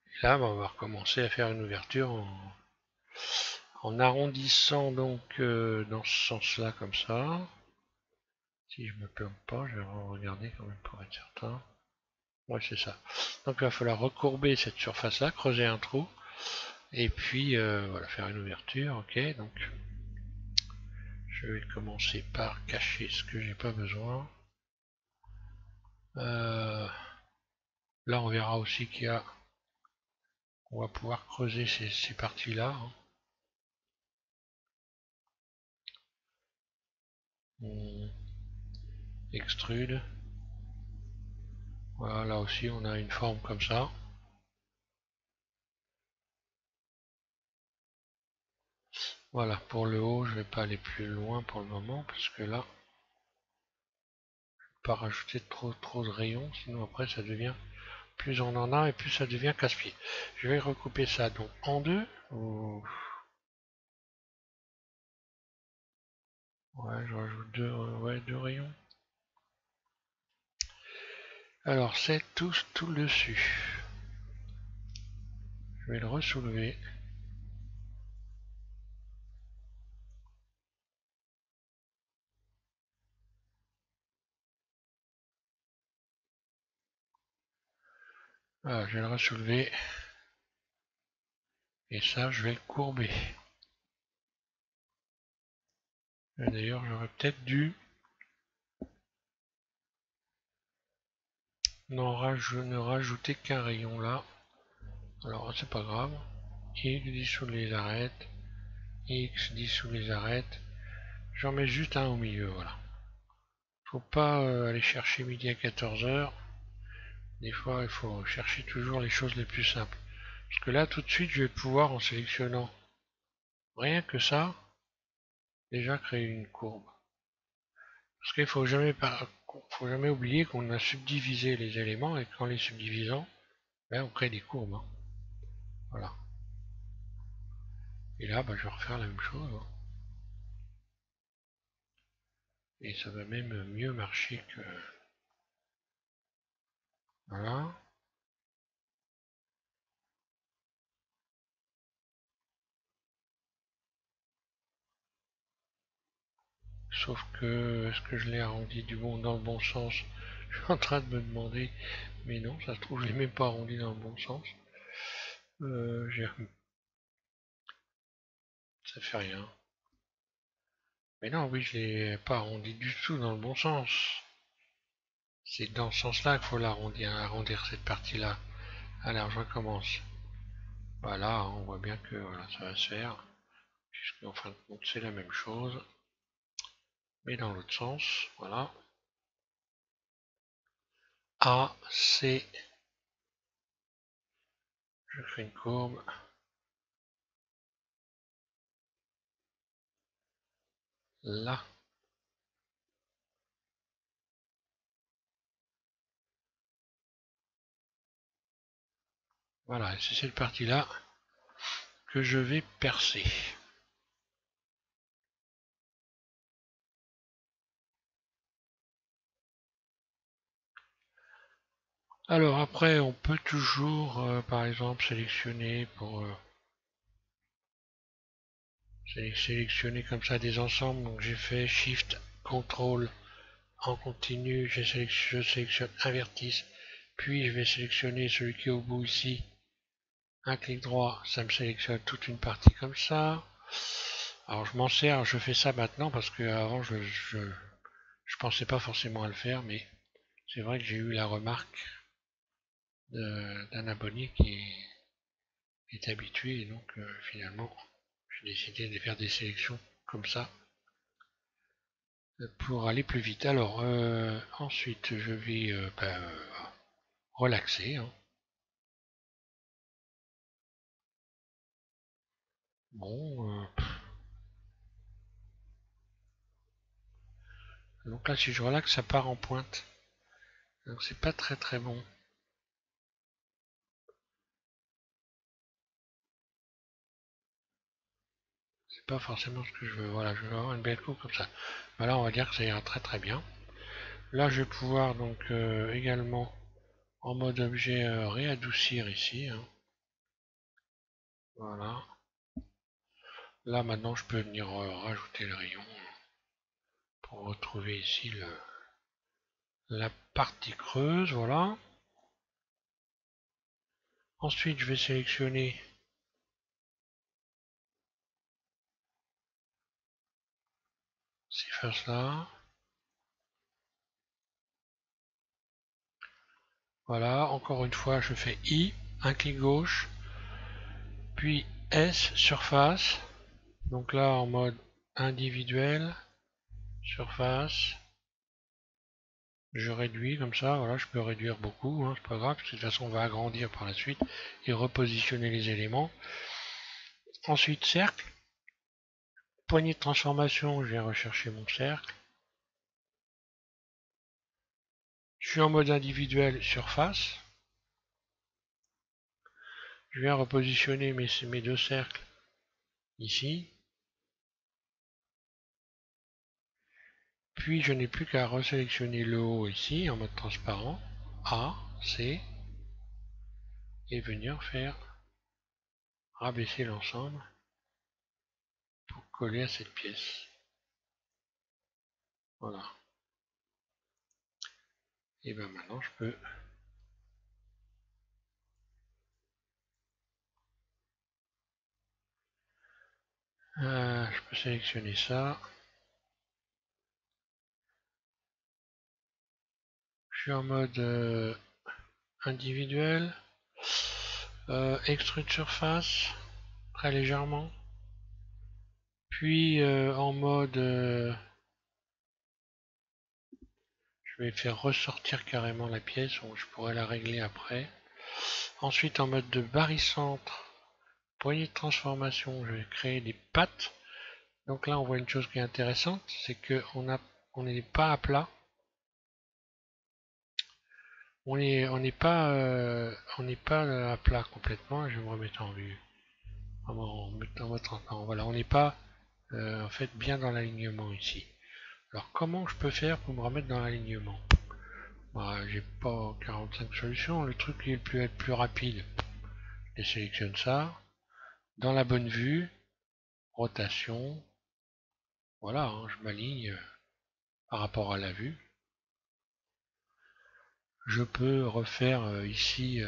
Et là, on va recommencer à faire une ouverture en arrondissant donc dans ce sens-là comme ça. Si je me plante pas, je vais regarder quand même pour être certain. Ouais, c'est ça. Donc il va falloir recourber cette surface-là, creuser un trou, et puis voilà, faire une ouverture. Ok, donc je vais commencer par cacher ce que j'ai pas besoin. Là, on verra aussi qu'il y a, on va pouvoir creuser ces parties-là. Hein. On extrude. Voilà, là aussi, on a une forme comme ça. Voilà, pour le haut, je vais pas aller plus loin pour le moment, parce que là, je vais pas rajouter trop de rayons, sinon après ça devient, plus on en a et plus ça devient casse-pied. Je vais recouper ça donc en deux, ou... ouais, je rajoute deux rayons. Alors c'est tout le dessus. Je vais le ressoulever. Voilà, je vais le ressoulever. Et ça, je vais le courber. D'ailleurs, j'aurais peut-être dû ne rajouter qu'un rayon là. Alors, c'est pas grave. X dissout les arêtes. X dissout les arêtes. J'en mets juste un au milieu, voilà. Faut pas aller chercher midi à 14h. Des fois, il faut chercher toujours les choses les plus simples. Parce que là, tout de suite, je vais pouvoir, en sélectionnant rien que ça, déjà créer une courbe. Parce qu'il faut jamais oublier qu'on a subdivisé les éléments et qu'en les subdivisant, ben, on crée des courbes. Hein. Voilà. Et là, ben, je vais refaire la même chose. Hein. Et ça va même mieux marcher que... Voilà. Sauf que, est-ce que je l'ai arrondi dans le bon sens? Je suis en train de me demander, mais non, ça se trouve, je l'ai même pas arrondi dans le bon sens. Ça fait rien. Mais non, oui, je l'ai pas arrondi du tout dans le bon sens. C'est dans ce sens-là qu'il faut arrondir cette partie-là. Alors, je recommence. Voilà, on voit bien que voilà, ça va se faire. Puisqu'en fin de compte, c'est la même chose. Mais dans l'autre sens, voilà. A, C, je fais une courbe. Là. Voilà, c'est cette partie-là que je vais percer. Alors après, on peut toujours, par exemple, sélectionner pour sélectionner comme ça des ensembles. Donc j'ai fait Shift, Contrôle en continu, je sélectionne un vertice, puis je vais sélectionner celui qui est au bout ici. Un clic droit, ça me sélectionne toute une partie comme ça. Alors je m'en sers, je fais ça maintenant parce que avant je pensais pas forcément à le faire, mais c'est vrai que j'ai eu la remarque d'un abonné qui est habitué et donc finalement j'ai décidé de faire des sélections comme ça pour aller plus vite. Alors ensuite je vais relaxer. Hein. Bon, donc là si je relaxe ça part en pointe. Donc c'est pas très très bon. C'est pas forcément ce que je veux. Voilà, je veux avoir une belle coupe comme ça. Voilà, on va dire que ça ira très très bien. Là je vais pouvoir donc également en mode objet réadoucir ici. Hein. Voilà. Là maintenant je peux venir rajouter le rayon pour retrouver ici la partie creuse. Voilà. Ensuite je vais sélectionner ces faces là. Voilà, encore une fois je fais I, un clic gauche, puis S, surface. Donc là en mode individuel, surface. Je réduis comme ça, voilà, je peux réduire beaucoup, hein, c'est pas grave, parce que de toute façon on va agrandir par la suite et repositionner les éléments. Ensuite cercle, poignée de transformation, je viens rechercher mon cercle. Je suis en mode individuel surface. Je viens repositionner mes deux cercles ici. Puis je n'ai plus qu'à resélectionner le haut ici en mode transparent, A, C, et venir faire rabaisser l'ensemble pour coller à cette pièce. Voilà. Et bien maintenant je peux sélectionner ça. Je suis en mode individuel. Extrude surface, très légèrement. Puis en mode... je vais faire ressortir carrément la pièce, donc je pourrais la régler après. Ensuite en mode de barycentre, poignée de transformation, je vais créer des pattes. Donc là on voit une chose qui est intéressante, c'est qu'on n'est pas à plat. On n'est pas à plat complètement. Je vais me remettre en vue, en mode transparent. Voilà, on n'est pas en fait bien dans l'alignement ici. Alors comment je peux faire pour me remettre dans l'alignement? Bah, j'ai pas 45 solutions. Le truc qui est le plus rapide, je sélectionne ça. Dans la bonne vue, rotation. Voilà, hein, je m'aligne par rapport à la vue. Je peux refaire ici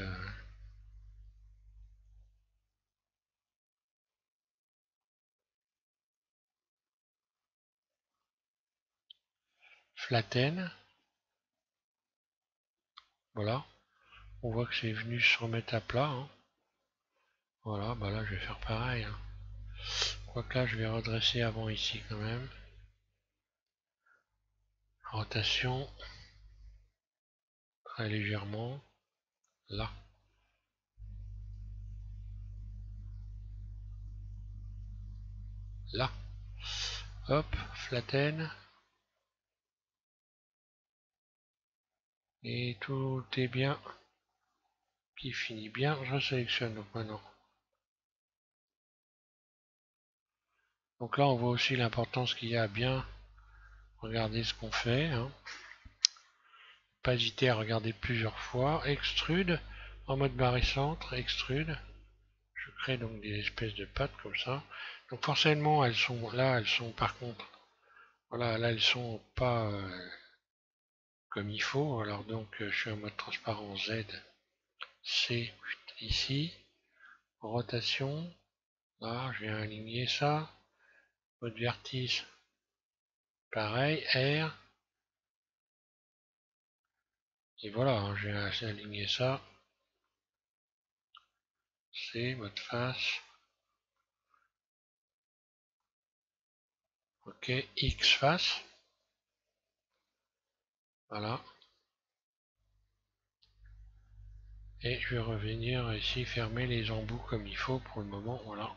flatten. Voilà, on voit que c'est venu se remettre à plat. Hein. Voilà, bah là je vais faire pareil. Hein. Quoique là je vais redresser avant ici quand même. Rotation, très légèrement. Là. Là. Hop, flatten. Et tout est bien. Qui finit bien. Je sélectionne donc maintenant. Donc là on voit aussi l'importance qu'il y a à bien regarder ce qu'on fait. Hein. Pas hésiter à regarder plusieurs fois. Extrude. En mode barycentre. Extrude. Je crée donc des espèces de pattes comme ça. Donc forcément elles sont là, elles sont par contre. Voilà, là elles sont pas comme il faut. Alors donc je suis en mode transparent Z, C ici, rotation, là je viens aligner ça, mode vertice, pareil, R, et voilà, hein, je viens aligner ça, C, mode face, ok, X face, voilà, et je vais revenir ici fermer les embouts comme il faut pour le moment, voilà.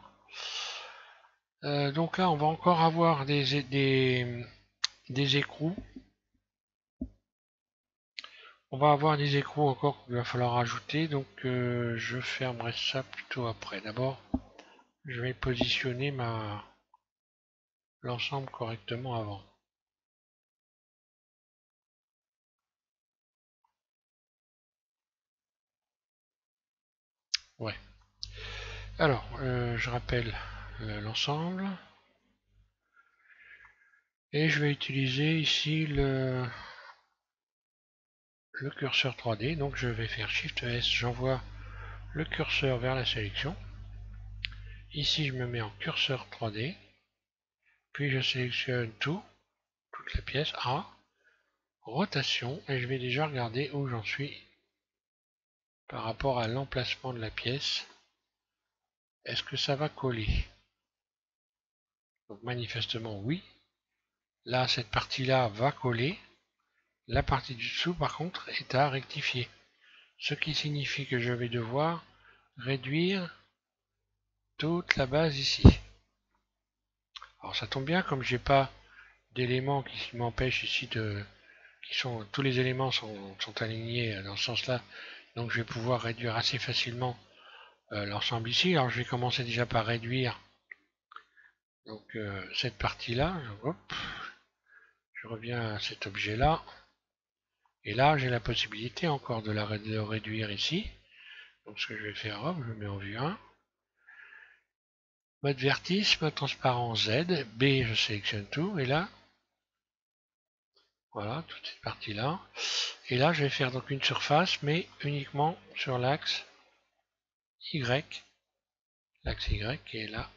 Donc là on va encore avoir des écrous. On va avoir des écrous encore qu'il va falloir ajouter, donc je fermerai ça plutôt après. D'abord, je vais positionner l'ensemble correctement avant. Ouais. Alors, je rappelle l'ensemble. Et je vais utiliser ici le curseur 3D. Donc je vais faire Shift S, j'envoie le curseur vers la sélection. Ici, je me mets en curseur 3D. Puis je sélectionne toute la pièce A, rotation, et je vais déjà regarder où j'en suis par rapport à l'emplacement de la pièce. Est-ce que ça va coller? Donc manifestement oui. Là, cette partie-là va coller. La partie du dessous, par contre, est à rectifier. Ce qui signifie que je vais devoir réduire toute la base ici. Alors ça tombe bien, comme j'ai pas d'éléments qui m'empêchent ici de... tous les éléments sont alignés dans ce sens-là. Donc je vais pouvoir réduire assez facilement l'ensemble ici. Alors je vais commencer déjà par réduire donc cette partie-là. Je reviens à cet objet-là. Et là, j'ai la possibilité encore de réduire ici. Donc ce que je vais faire, hop, je mets en vue 1. Mode vertice, mode transparent Z. B, je sélectionne tout. Et là, voilà, toute cette partie-là. Et là, je vais faire donc une surface, mais uniquement sur l'axe Y. L'axe Y qui est là.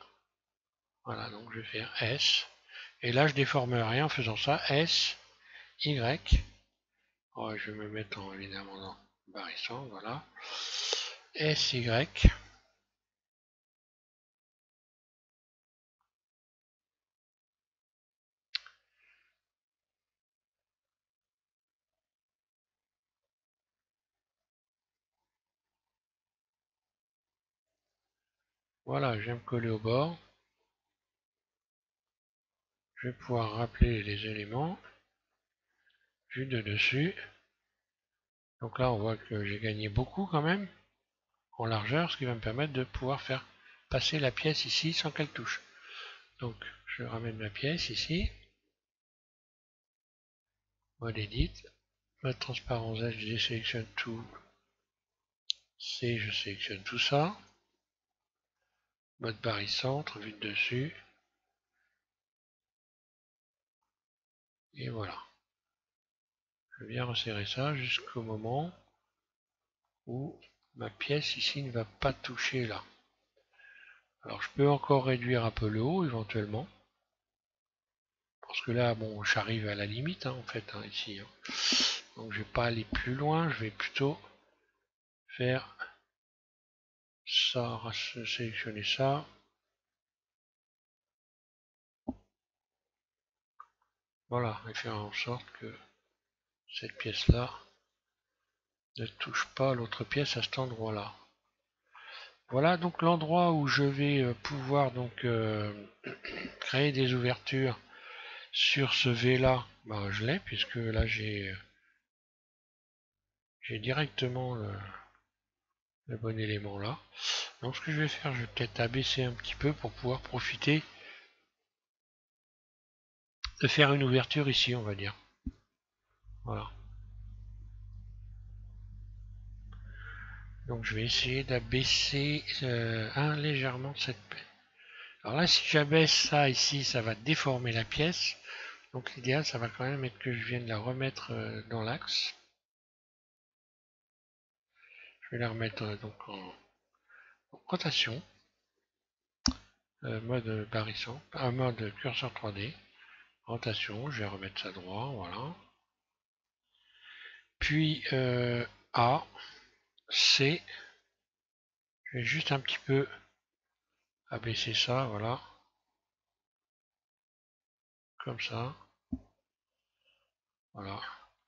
Voilà, donc je vais faire S. Et là, je déforme rien en faisant ça. S, Y. Oh, je vais me mettre évidemment dans barycentre, voilà. S, Y. Voilà, je viens me coller au bord. Je vais pouvoir rappeler les éléments. Vue de dessus. Donc là, on voit que j'ai gagné beaucoup quand même en largeur, ce qui va me permettre de pouvoir faire passer la pièce ici sans qu'elle touche. Donc, je ramène ma pièce ici. Mode Edit. Mode transparence Z, je désélectionne tout. C, je sélectionne tout ça. Mode barycentre, vue de dessus. Et voilà. Je viens resserrer ça jusqu'au moment où ma pièce ici ne va pas toucher là. Alors je peux encore réduire un peu le haut éventuellement. Parce que là, bon, j'arrive à la limite en fait ici. Donc je vais pas aller plus loin, je vais plutôt faire ça, sélectionner ça. Voilà, et faire en sorte que cette pièce-là ne touche pas l'autre pièce à cet endroit-là. Voilà donc l'endroit où je vais pouvoir donc créer des ouvertures sur ce V-là. Bah, je l'ai puisque là j'ai directement le bon élément là. Donc ce que je vais faire, je vais peut-être abaisser un petit peu pour pouvoir profiter de faire une ouverture ici, on va dire. Voilà. Donc je vais essayer d'abaisser légèrement cette pièce. Alors là, si j'abaisse ça ici, ça va déformer la pièce. Donc l'idéal, ça va quand même être que je vienne la remettre dans l'axe. Je vais la remettre donc en rotation, mode barycentre, mode curseur 3D, rotation. Je vais remettre ça droit, voilà. Puis A, C. Je vais juste un petit peu abaisser ça, voilà. Comme ça. Voilà.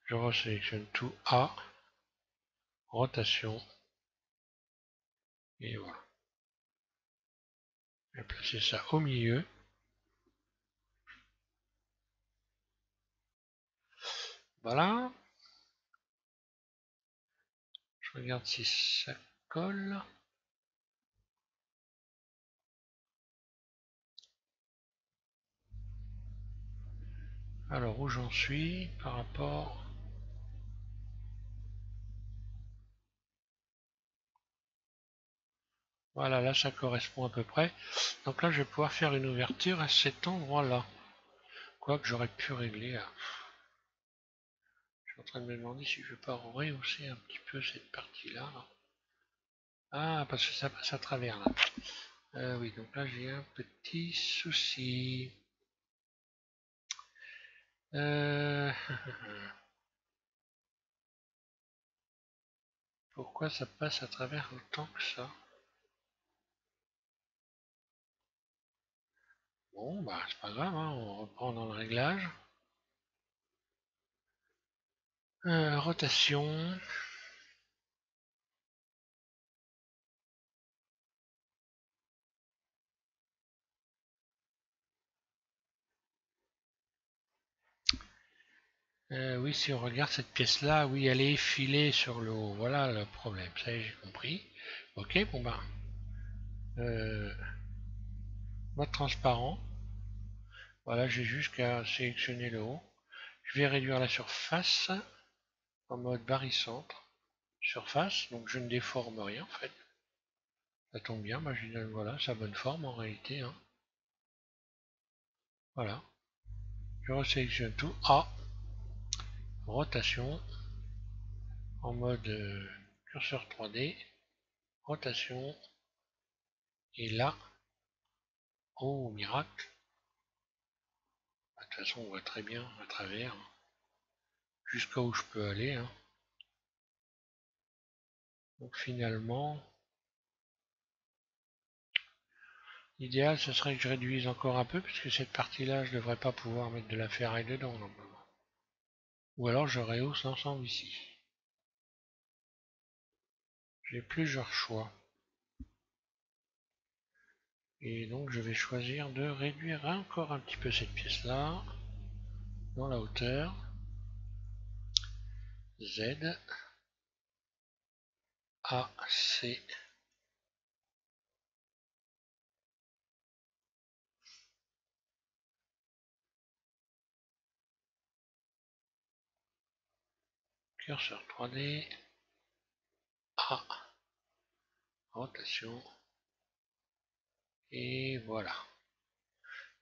Je resélectionne tout. A. Rotation. Et voilà. Je vais placer ça au milieu. Voilà. Je regarde si ça colle. Alors, où j'en suis par rapport... Voilà, là ça correspond à peu près. Donc là, je vais pouvoir faire une ouverture à cet endroit-là. Quoique j'aurais pu régler. Je suis en train de me demander si je ne vais pas rehausser un petit peu cette partie-là. Ah, parce que ça passe à travers là. Oui, donc là j'ai un petit souci. Pourquoi ça passe à travers autant que ça? Bon, bah c'est pas grave, hein, on reprend dans le réglage. Rotation. Oui, si on regarde cette pièce-là, oui, elle est effilée sur le haut. Voilà le problème. Ça y est, j'ai compris. Ok, bon bah. Mode transparent. Voilà, j'ai juste qu'à sélectionner le haut. Je vais réduire la surface en mode barycentre. Surface, donc je ne déforme rien en fait. Ça tombe bien, moi je lui donne voilà, sa bonne forme en réalité. Hein. Voilà. Je resélectionne tout. A. Rotation. En mode curseur 3D. Rotation. Et là, oh miracle. De toute façon, on voit très bien à travers. Jusqu'à où je peux aller. Hein. Donc finalement, l'idéal ce serait que je réduise encore un peu, puisque cette partie-là, je ne devrais pas pouvoir mettre de la ferraille dedans normalement. Ou alors je rehausse l'ensemble ici. J'ai plusieurs choix. Et donc je vais choisir de réduire encore un petit peu cette pièce là, dans la hauteur. Z, A, C. Curseur 3D, A, rotation. Et voilà.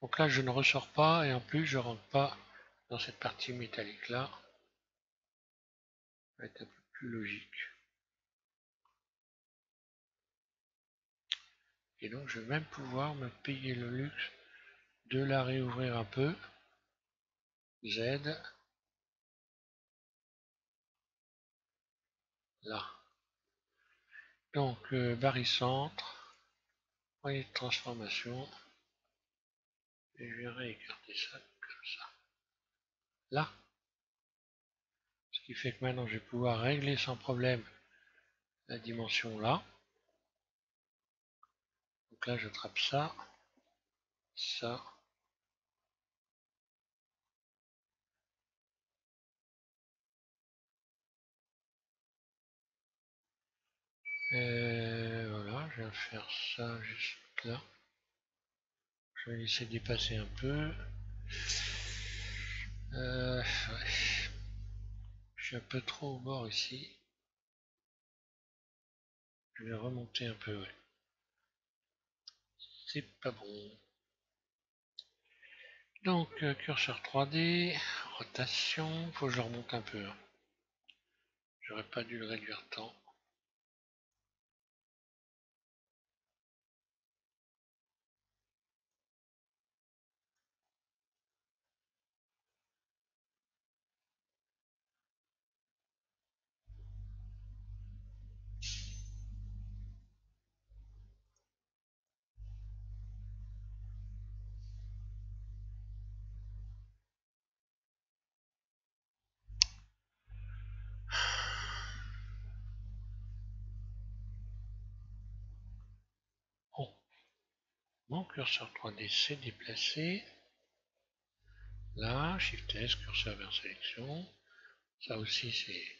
Donc là je ne ressors pas et en plus je rentre pas dans cette partie métallique là. Ça va être un peu plus logique. Et donc je vais même pouvoir me payer le luxe de la réouvrir un peu. Z, là. Donc barycentre, moyen de transformation. Et je viendrai écarter ça comme ça. Là. Ce qui fait que maintenant je vais pouvoir régler sans problème la dimension là. Donc là j'attrape ça, ça. Voilà, je vais faire ça juste là. Je vais laisser dépasser un peu. Ouais. Je suis un peu trop au bord ici. Je vais remonter un peu, ouais. C'est pas bon. Donc, curseur 3D, rotation, faut que je remonte un peu. Hein. J'aurais pas dû le réduire tant. Bon, mon curseur 3D s'est déplacé. Là, Shift S, curseur vers sélection. Ça aussi, c'est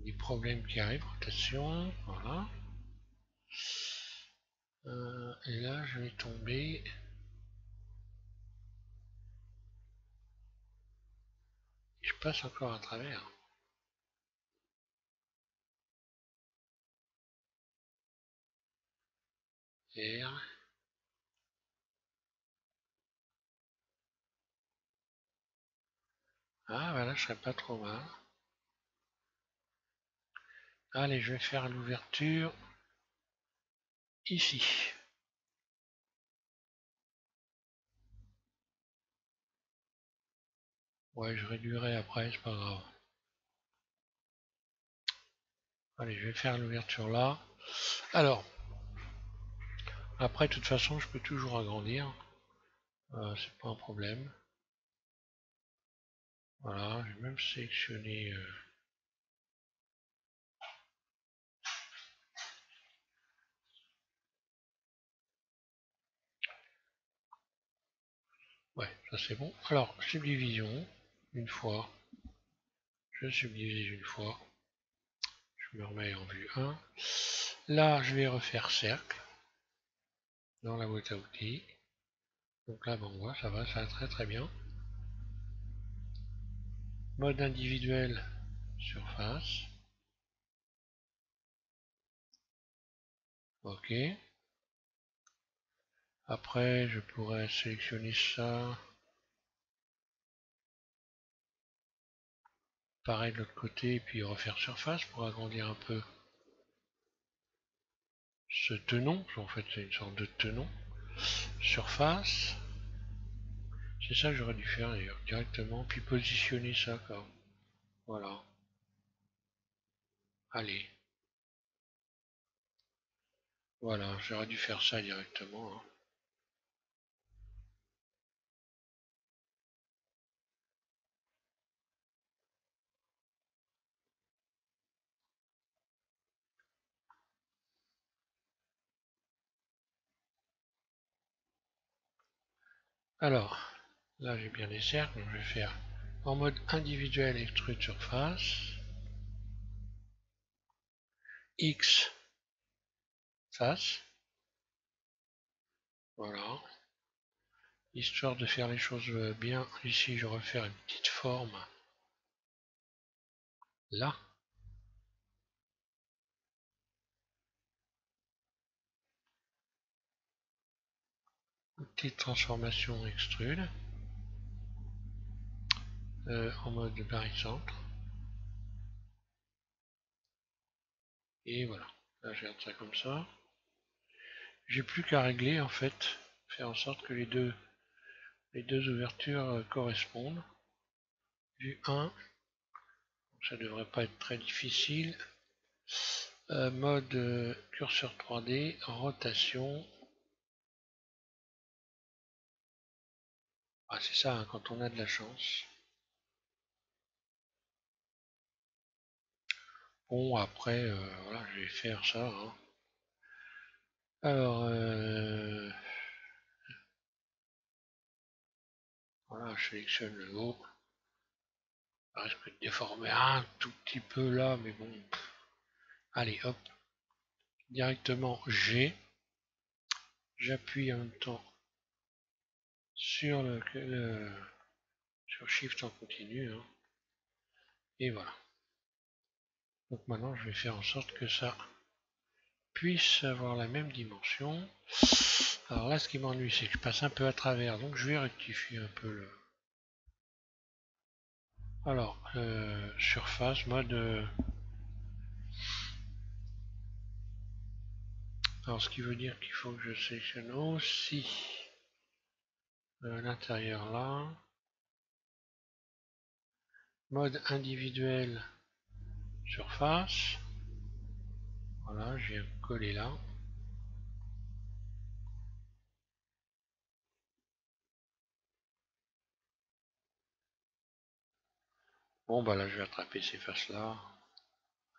des problèmes qui arrivent. Rotation, voilà. Et là, je vais tomber. Je passe encore à travers. R. Ah, voilà, je serais pas trop mal. Allez, je vais faire l'ouverture ici. Ouais, je réduirai après, c'est pas grave. Allez, je vais faire l'ouverture là. Alors, après, de toute façon, je peux toujours agrandir. C'est pas un problème. Voilà, je vais même sélectionner. Ouais, ça c'est bon. Alors, subdivision, une fois. Je subdivise une fois. Je me remets en vue 1. Là, je vais refaire cercle dans la boîte à outils. Donc là, bon, on voit, ça va très très bien. Mode individuel, surface. Ok. Après, je pourrais sélectionner ça. Pareil de l'autre côté, et puis refaire surface pour agrandir un peu ce tenon. En fait, c'est une sorte de tenon. Surface. C'est ça que j'aurais dû faire d'ailleurs, directement. Puis positionner ça comme. Voilà. Allez. Voilà, j'aurais dû faire ça directement. Hein. Alors, là j'ai bien des cercles, donc je vais faire en mode individuel extrude surface, X face, voilà. Histoire de faire les choses bien, ici je vais refaire une petite forme là. Une petite transformation extrude en mode barycentre. Et voilà, là je garde ça comme ça. J'ai plus qu'à régler en fait, faire en sorte que les deux ouvertures correspondent. Vue 1, ça devrait pas être très difficile. Mode curseur 3D, rotation. Ah, c'est ça, hein, quand on a de la chance. Bon, après, voilà, je vais faire ça. Hein. Alors, voilà, je sélectionne le haut. Ça risque de déformer un tout petit peu là, mais bon. Allez, hop. Directement G. J'appuie en même temps sur sur Shift en continu. Hein. Et voilà. Donc maintenant, je vais faire en sorte que ça puisse avoir la même dimension. Alors là, ce qui m'ennuie, c'est que je passe un peu à travers, donc je vais rectifier un peu le... Alors, surface, mode... alors, ce qui veut dire qu'il faut que je sélectionne aussi l'intérieur là. Mode individuel, surface. Voilà, je viens coller là. Bon, bah là, je vais attraper ces faces-là.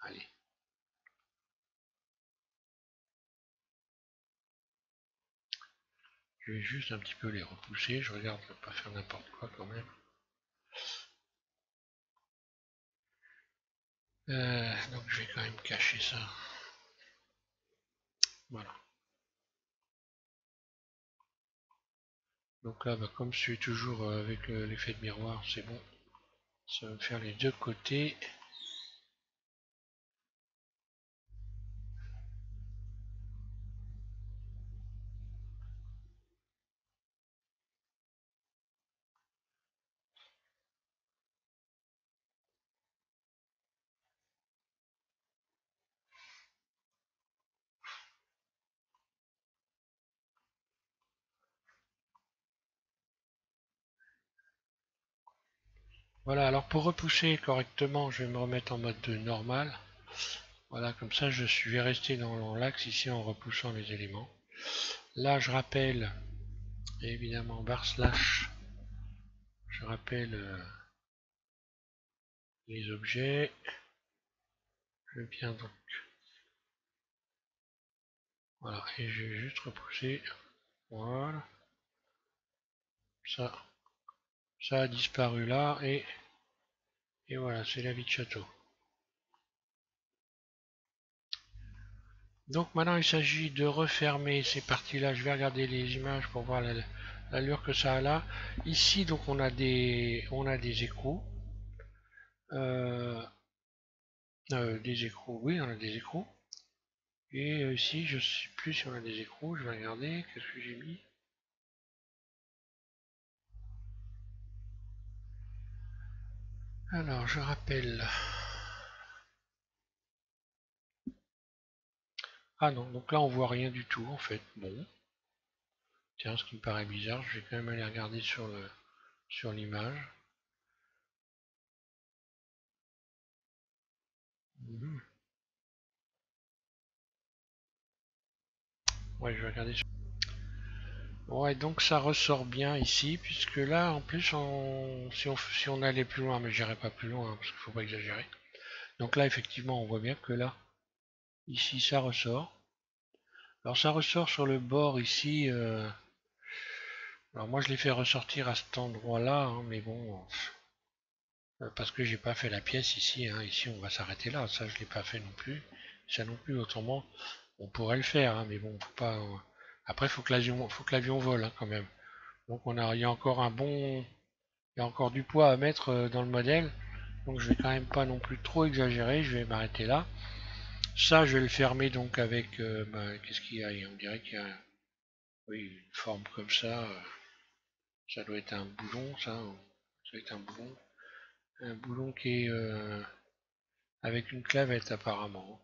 Allez. Je vais juste un petit peu les repousser. Je regarde ne pas faire n'importe quoi quand même. Donc je vais quand même cacher ça. Voilà. Donc là, bah, comme je suis toujours avec l'effet de miroir, c'est bon. Ça va me faire les deux côtés. Voilà, alors pour repousser correctement, je vais me remettre en mode normal. Voilà, comme ça je vais rester dans l'axe ici en repoussant les éléments. Là, je rappelle, évidemment, barre slash, je rappelle les objets. Je viens donc, voilà, et je vais juste repousser. Voilà, ça, ça a disparu là, et voilà, c'est la vie de château. Donc maintenant il s'agit de refermer ces parties-là. Je vais regarder les images pour voir l'allure que ça a là. Ici donc on a des écrous. Des écrous, oui on a des écrous. Et ici je sais plus si on a des écrous. Je vais regarder, qu'est-ce que j'ai mis. Alors je rappelle. Ah non, donc là on voit rien du tout en fait. Bon. Tiens, ce qui me paraît bizarre, je vais quand même aller regarder sur l'image. Mhm. Ouais, je vais regarder sur... Ouais, donc ça ressort bien ici, puisque là, en plus, si on allait plus loin, mais j'irai pas plus loin, parce qu'il faut pas exagérer. Donc là, effectivement, on voit bien que là, ici, ça ressort. Alors ça ressort sur le bord ici, Alors moi je l'ai fait ressortir à cet endroit-là, hein, mais bon, parce que j'ai pas fait la pièce ici, hein. Ici on va s'arrêter là, ça je l'ai pas fait non plus, ça non plus, autrement on pourrait le faire, hein, mais bon, faut pas. Après faut que l'avion vole, hein, quand même. Donc il y a encore il y a encore du poids à mettre dans le modèle, donc je vais quand même pas non plus trop exagérer, je vais m'arrêter là. Ça je vais le fermer donc avec, qu'est-ce qu'il y a? On dirait qu'il y a, oui, une forme comme ça. Ça doit être un boulon, ça. Ça doit être un boulon. Un boulon qui est avec une clavette apparemment.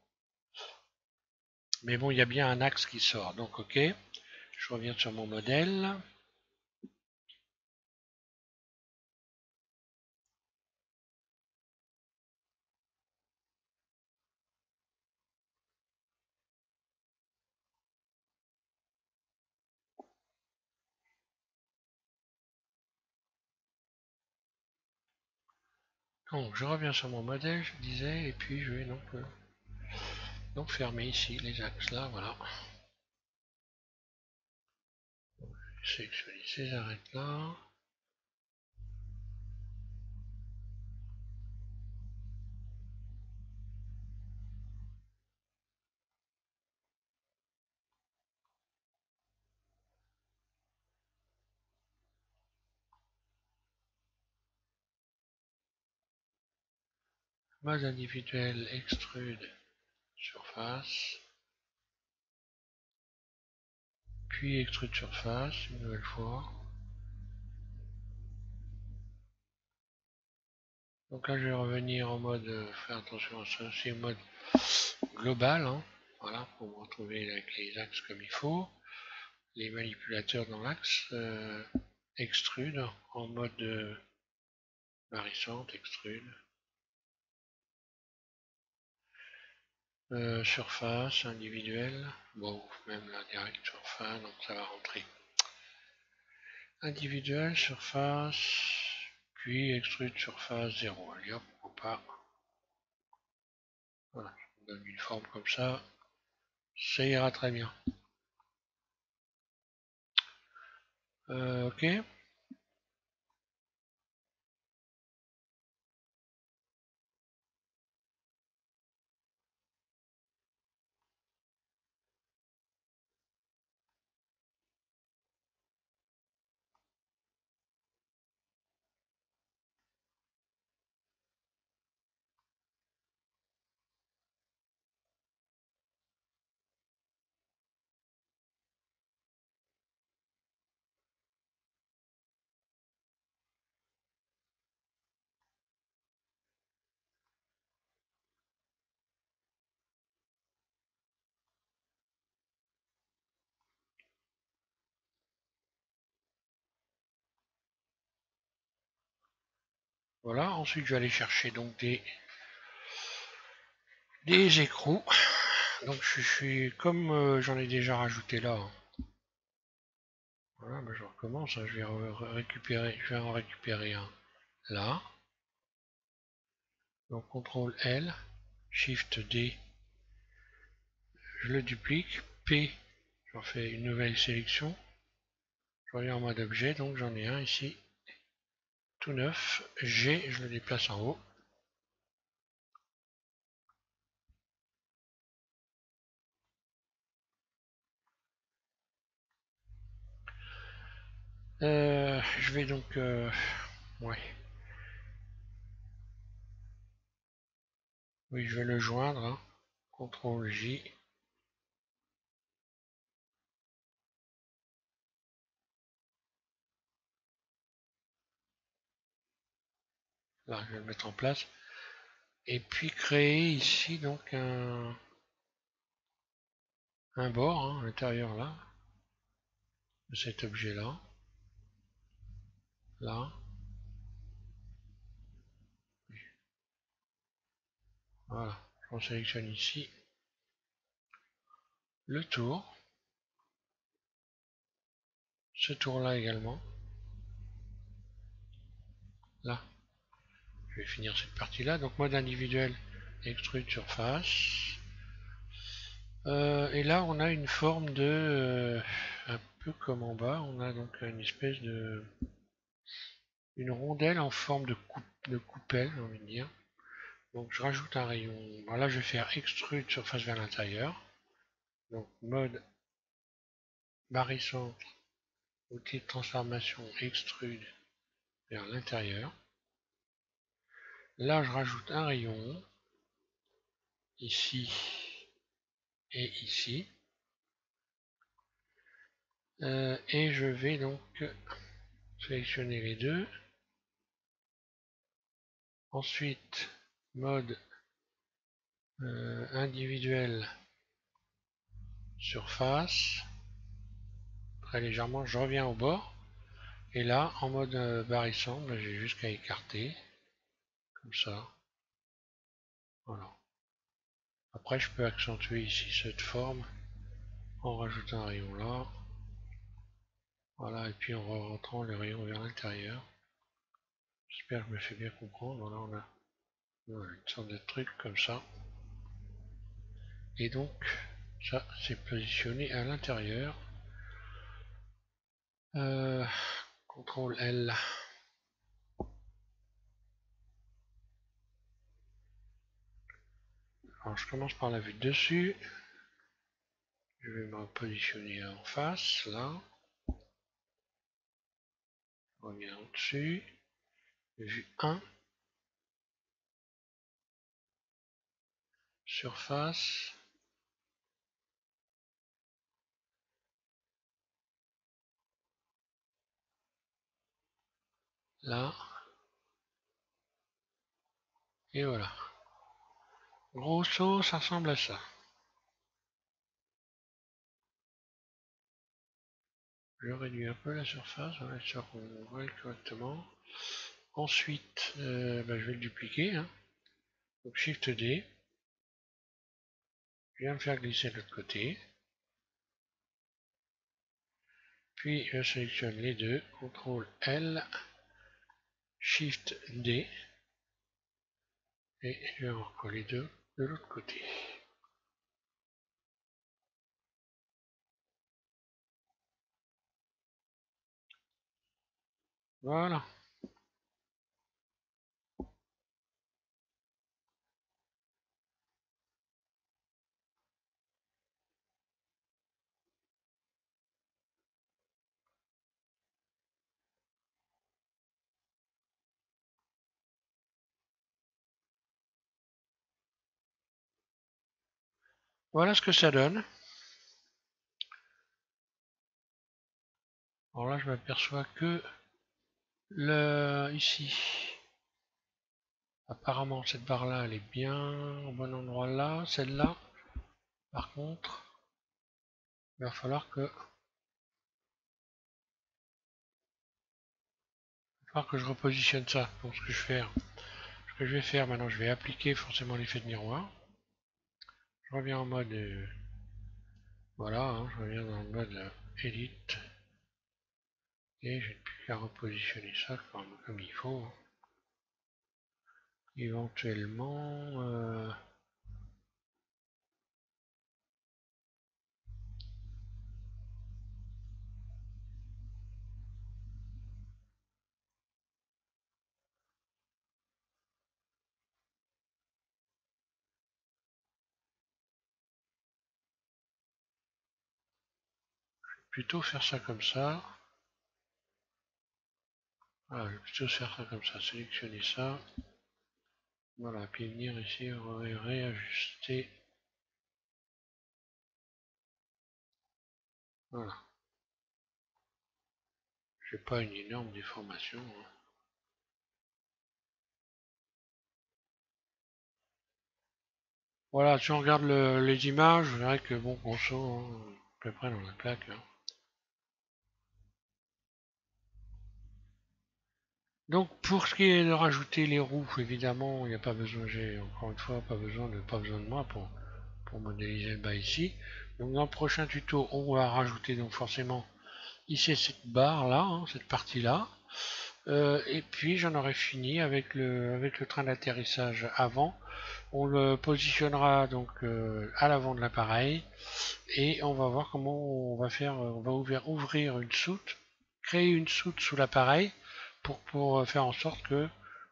Mais bon, il y a bien un axe qui sort. Donc ok, je reviens sur mon modèle. Donc je reviens sur mon modèle, je disais, et puis je vais donc fermer ici les axes là, voilà. Sélectionner ces arêtes là. Base individuelle, extrude, surface. Puis extrude surface, une nouvelle fois. Donc là je vais revenir en mode, faire attention à ça, c'est mode global, hein. Voilà, pour me retrouver avec les axes comme il faut. Les manipulateurs dans l'axe, extrude en mode marissante, extrude. Surface individuelle, bon, même la direct surface, donc ça va rentrer. Individuel, surface, puis extrude surface 0. Allez hop, on part. Voilà, on donne une forme comme ça ira très bien. Ok. Voilà, ensuite je vais aller chercher donc des écrous. Donc je suis comme j'en ai déjà rajouté là, hein. Voilà, bah, je recommence, hein. Je vais en récupérer un là. Donc CTRL L, SHIFT D, je le duplique, P, j'en fais une nouvelle sélection. Je reviens en mode objet, donc j'en ai un ici, tout neuf. G, je le déplace en haut. Je vais donc, ouais, oui, je vais le joindre, hein. CTRL J. Là, je vais le mettre en place. Et puis créer ici donc un bord, hein, à l'intérieur là, de cet objet là. Là. Voilà. On sélectionne ici le tour. Ce tour là également. Là. Je vais finir cette partie là. Donc mode individuel, extrude surface. Et là on a une forme de peu comme en bas, on a donc une espèce de... une rondelle en forme de coupelle, j'ai envie de dire. Donc je rajoute un rayon. Alors là, je vais faire extrude surface vers l'intérieur. Donc mode barycentre, outil de transformation extrude vers l'intérieur. Là, je rajoute un rayon ici et ici. Et je vais donc sélectionner les deux. Ensuite, mode individuel surface. Très légèrement, je reviens au bord. Et là, en mode barycentre, j'ai juste qu'à écarter. Comme ça. Voilà. Après, je peux accentuer ici cette forme en rajoutant un rayon là. Voilà, et puis en rentrant les rayons vers l'intérieur. J'espère que je me fais bien comprendre. Voilà, on a une sorte de truc comme ça. Et donc, ça, c'est positionné à l'intérieur. CTRL L. Alors, je commence par la vue de dessus. Je vais me positionner en face, là. Je reviens au-dessus. Vue 1. Surface. Là. Et voilà. Grosso, ça ressemble à ça. Je réduis un peu la surface, on va être sûr qu'on voit correctement. Ensuite, je vais le dupliquer. Hein. Donc Shift D. Je viens me faire glisser de l'autre côté. Puis je sélectionne les deux. CTRL L. Shift D. Et je vais en recoller deux de l'autre côté. Voilà. Voilà ce que ça donne. Alors là, je m'aperçois que ici, apparemment, cette barre-là, elle est bien au bon endroit là. Celle-là, par contre, il va falloir que je repositionne ça. Donc ce que je vais faire maintenant, je vais appliquer forcément l'effet de miroir. Je reviens en mode voilà, hein, je reviens dans le mode Edit et j'ai plus qu'à repositionner ça comme il faut. Hein. Éventuellement plutôt faire ça comme ça. Voilà, je vais plutôt faire ça comme ça, sélectionner ça. Voilà, puis venir ici réajuster. Voilà. J'ai pas une énorme déformation. Hein. Voilà, si on regarde les images, vous verrez que bon, grosso, hein, à peu près dans la plaque. Hein. Donc pour ce qui est de rajouter les roues, évidemment, il n'y a pas besoin, j'ai encore une fois pas besoin de moi pour modéliser le bas ici. Donc dans le prochain tuto, on va rajouter donc forcément ici cette barre là, hein, cette partie là. Et puis j'en aurai fini avec le train d'atterrissage avant. On le positionnera donc à l'avant de l'appareil et on va voir comment on va faire. On va ouvrir une soute, créer une soute sous l'appareil pour faire en sorte que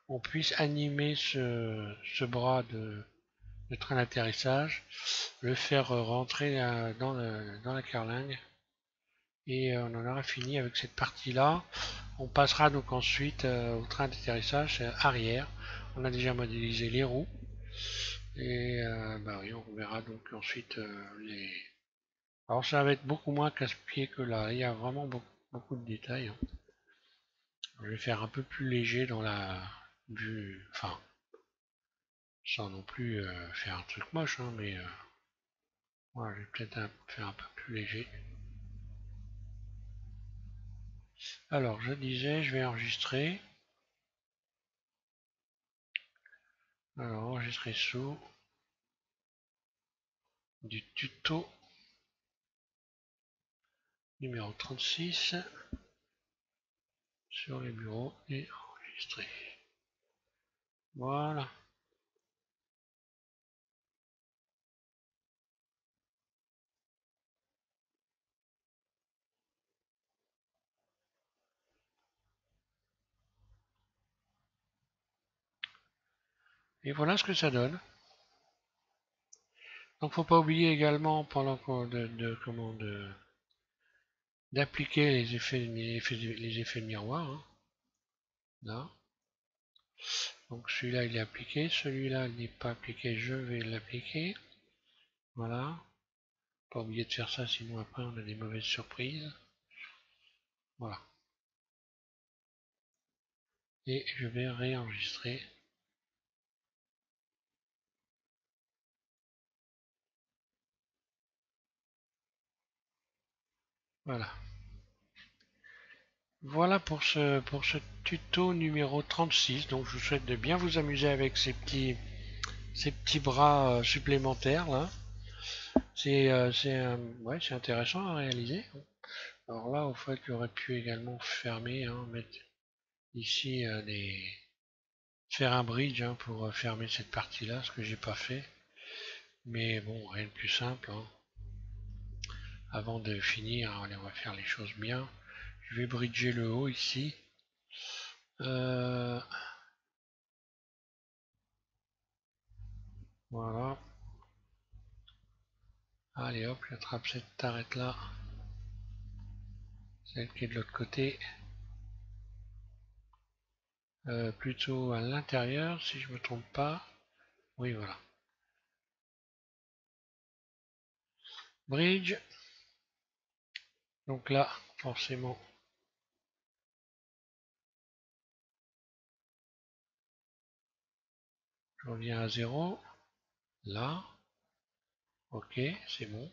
on puisse animer ce bras de train d'atterrissage, le faire rentrer dans la carlingue et on en aura fini avec cette partie-là. On passera donc ensuite au train d'atterrissage arrière. On a déjà modélisé les roues et bah oui, on verra donc ensuite les. Alors ça va être beaucoup moins casse-pied que là. Il y a vraiment beaucoup de détails, hein. Je vais faire un peu plus léger dans la vue, enfin sans non plus faire un truc moche, hein, mais voilà, je vais peut-être faire un peu plus léger. Alors, je disais, je vais enregistrer. Alors, enregistrer sous du tuto numéro 36 sur les bureaux et enregistrer. Voilà. Et voilà ce que ça donne. Donc, faut pas oublier également pendant d'appliquer les effets de miroir, hein. Là. Donc celui-là il est appliqué, celui-là il n'est pas appliqué, je vais l'appliquer. Voilà. Pas oublier de faire ça, sinon après on a des mauvaises surprises. Voilà. Et je vais réenregistrer. Voilà. Voilà pour ce tuto numéro 36. Donc je vous souhaite de bien vous amuser avec ces petits bras supplémentaires là. Ouais, c'est intéressant à réaliser. Alors là, au fait, j'aurais pu également fermer, hein, mettre ici faire un bridge, hein, pour fermer cette partie-là, ce que j'ai pas fait. Mais bon, rien de plus simple, hein. Avant de finir, allez, on va faire les choses bien. Je vais bridger le haut ici. Voilà. Allez hop, j'attrape cette arête là. Celle qui est de l'autre côté. Plutôt à l'intérieur, si je me trompe pas. Oui, voilà. Bridge. Donc là, forcément, je reviens à 0. Là. Ok, c'est bon.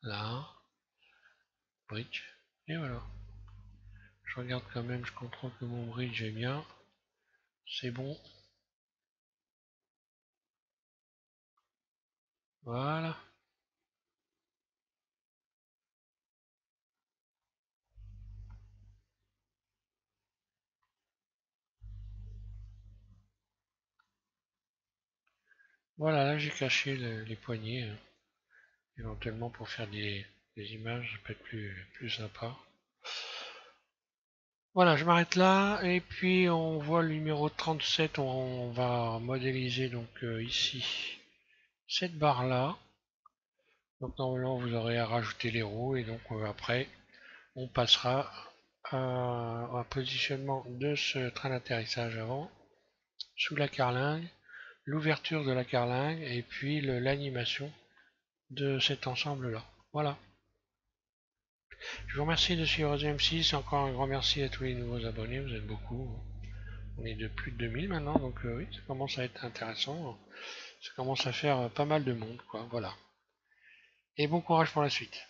Là. Bridge. Et voilà. Je regarde quand même, je contrôle que mon bridge est bien. C'est bon. Voilà. Voilà, là j'ai caché les poignées, hein, éventuellement pour faire des images, ça peut être plus sympa. Voilà, je m'arrête là, et puis on voit le numéro 37, on va modéliser donc ici cette barre là. Donc normalement vous aurez à rajouter les roues, et donc après on passera à un positionnement de ce train d'atterrissage avant, sous la carlingue, l'ouverture de la carlingue, et puis l'animation de cet ensemble là. Voilà. Je vous remercie de suivre M6. Encore un grand merci à tous les nouveaux abonnés. Vous êtes beaucoup. On est de plus de 2000 maintenant. Donc oui, ça commence à être intéressant. Ça commence à faire pas mal de monde, quoi. Voilà. Et bon courage pour la suite.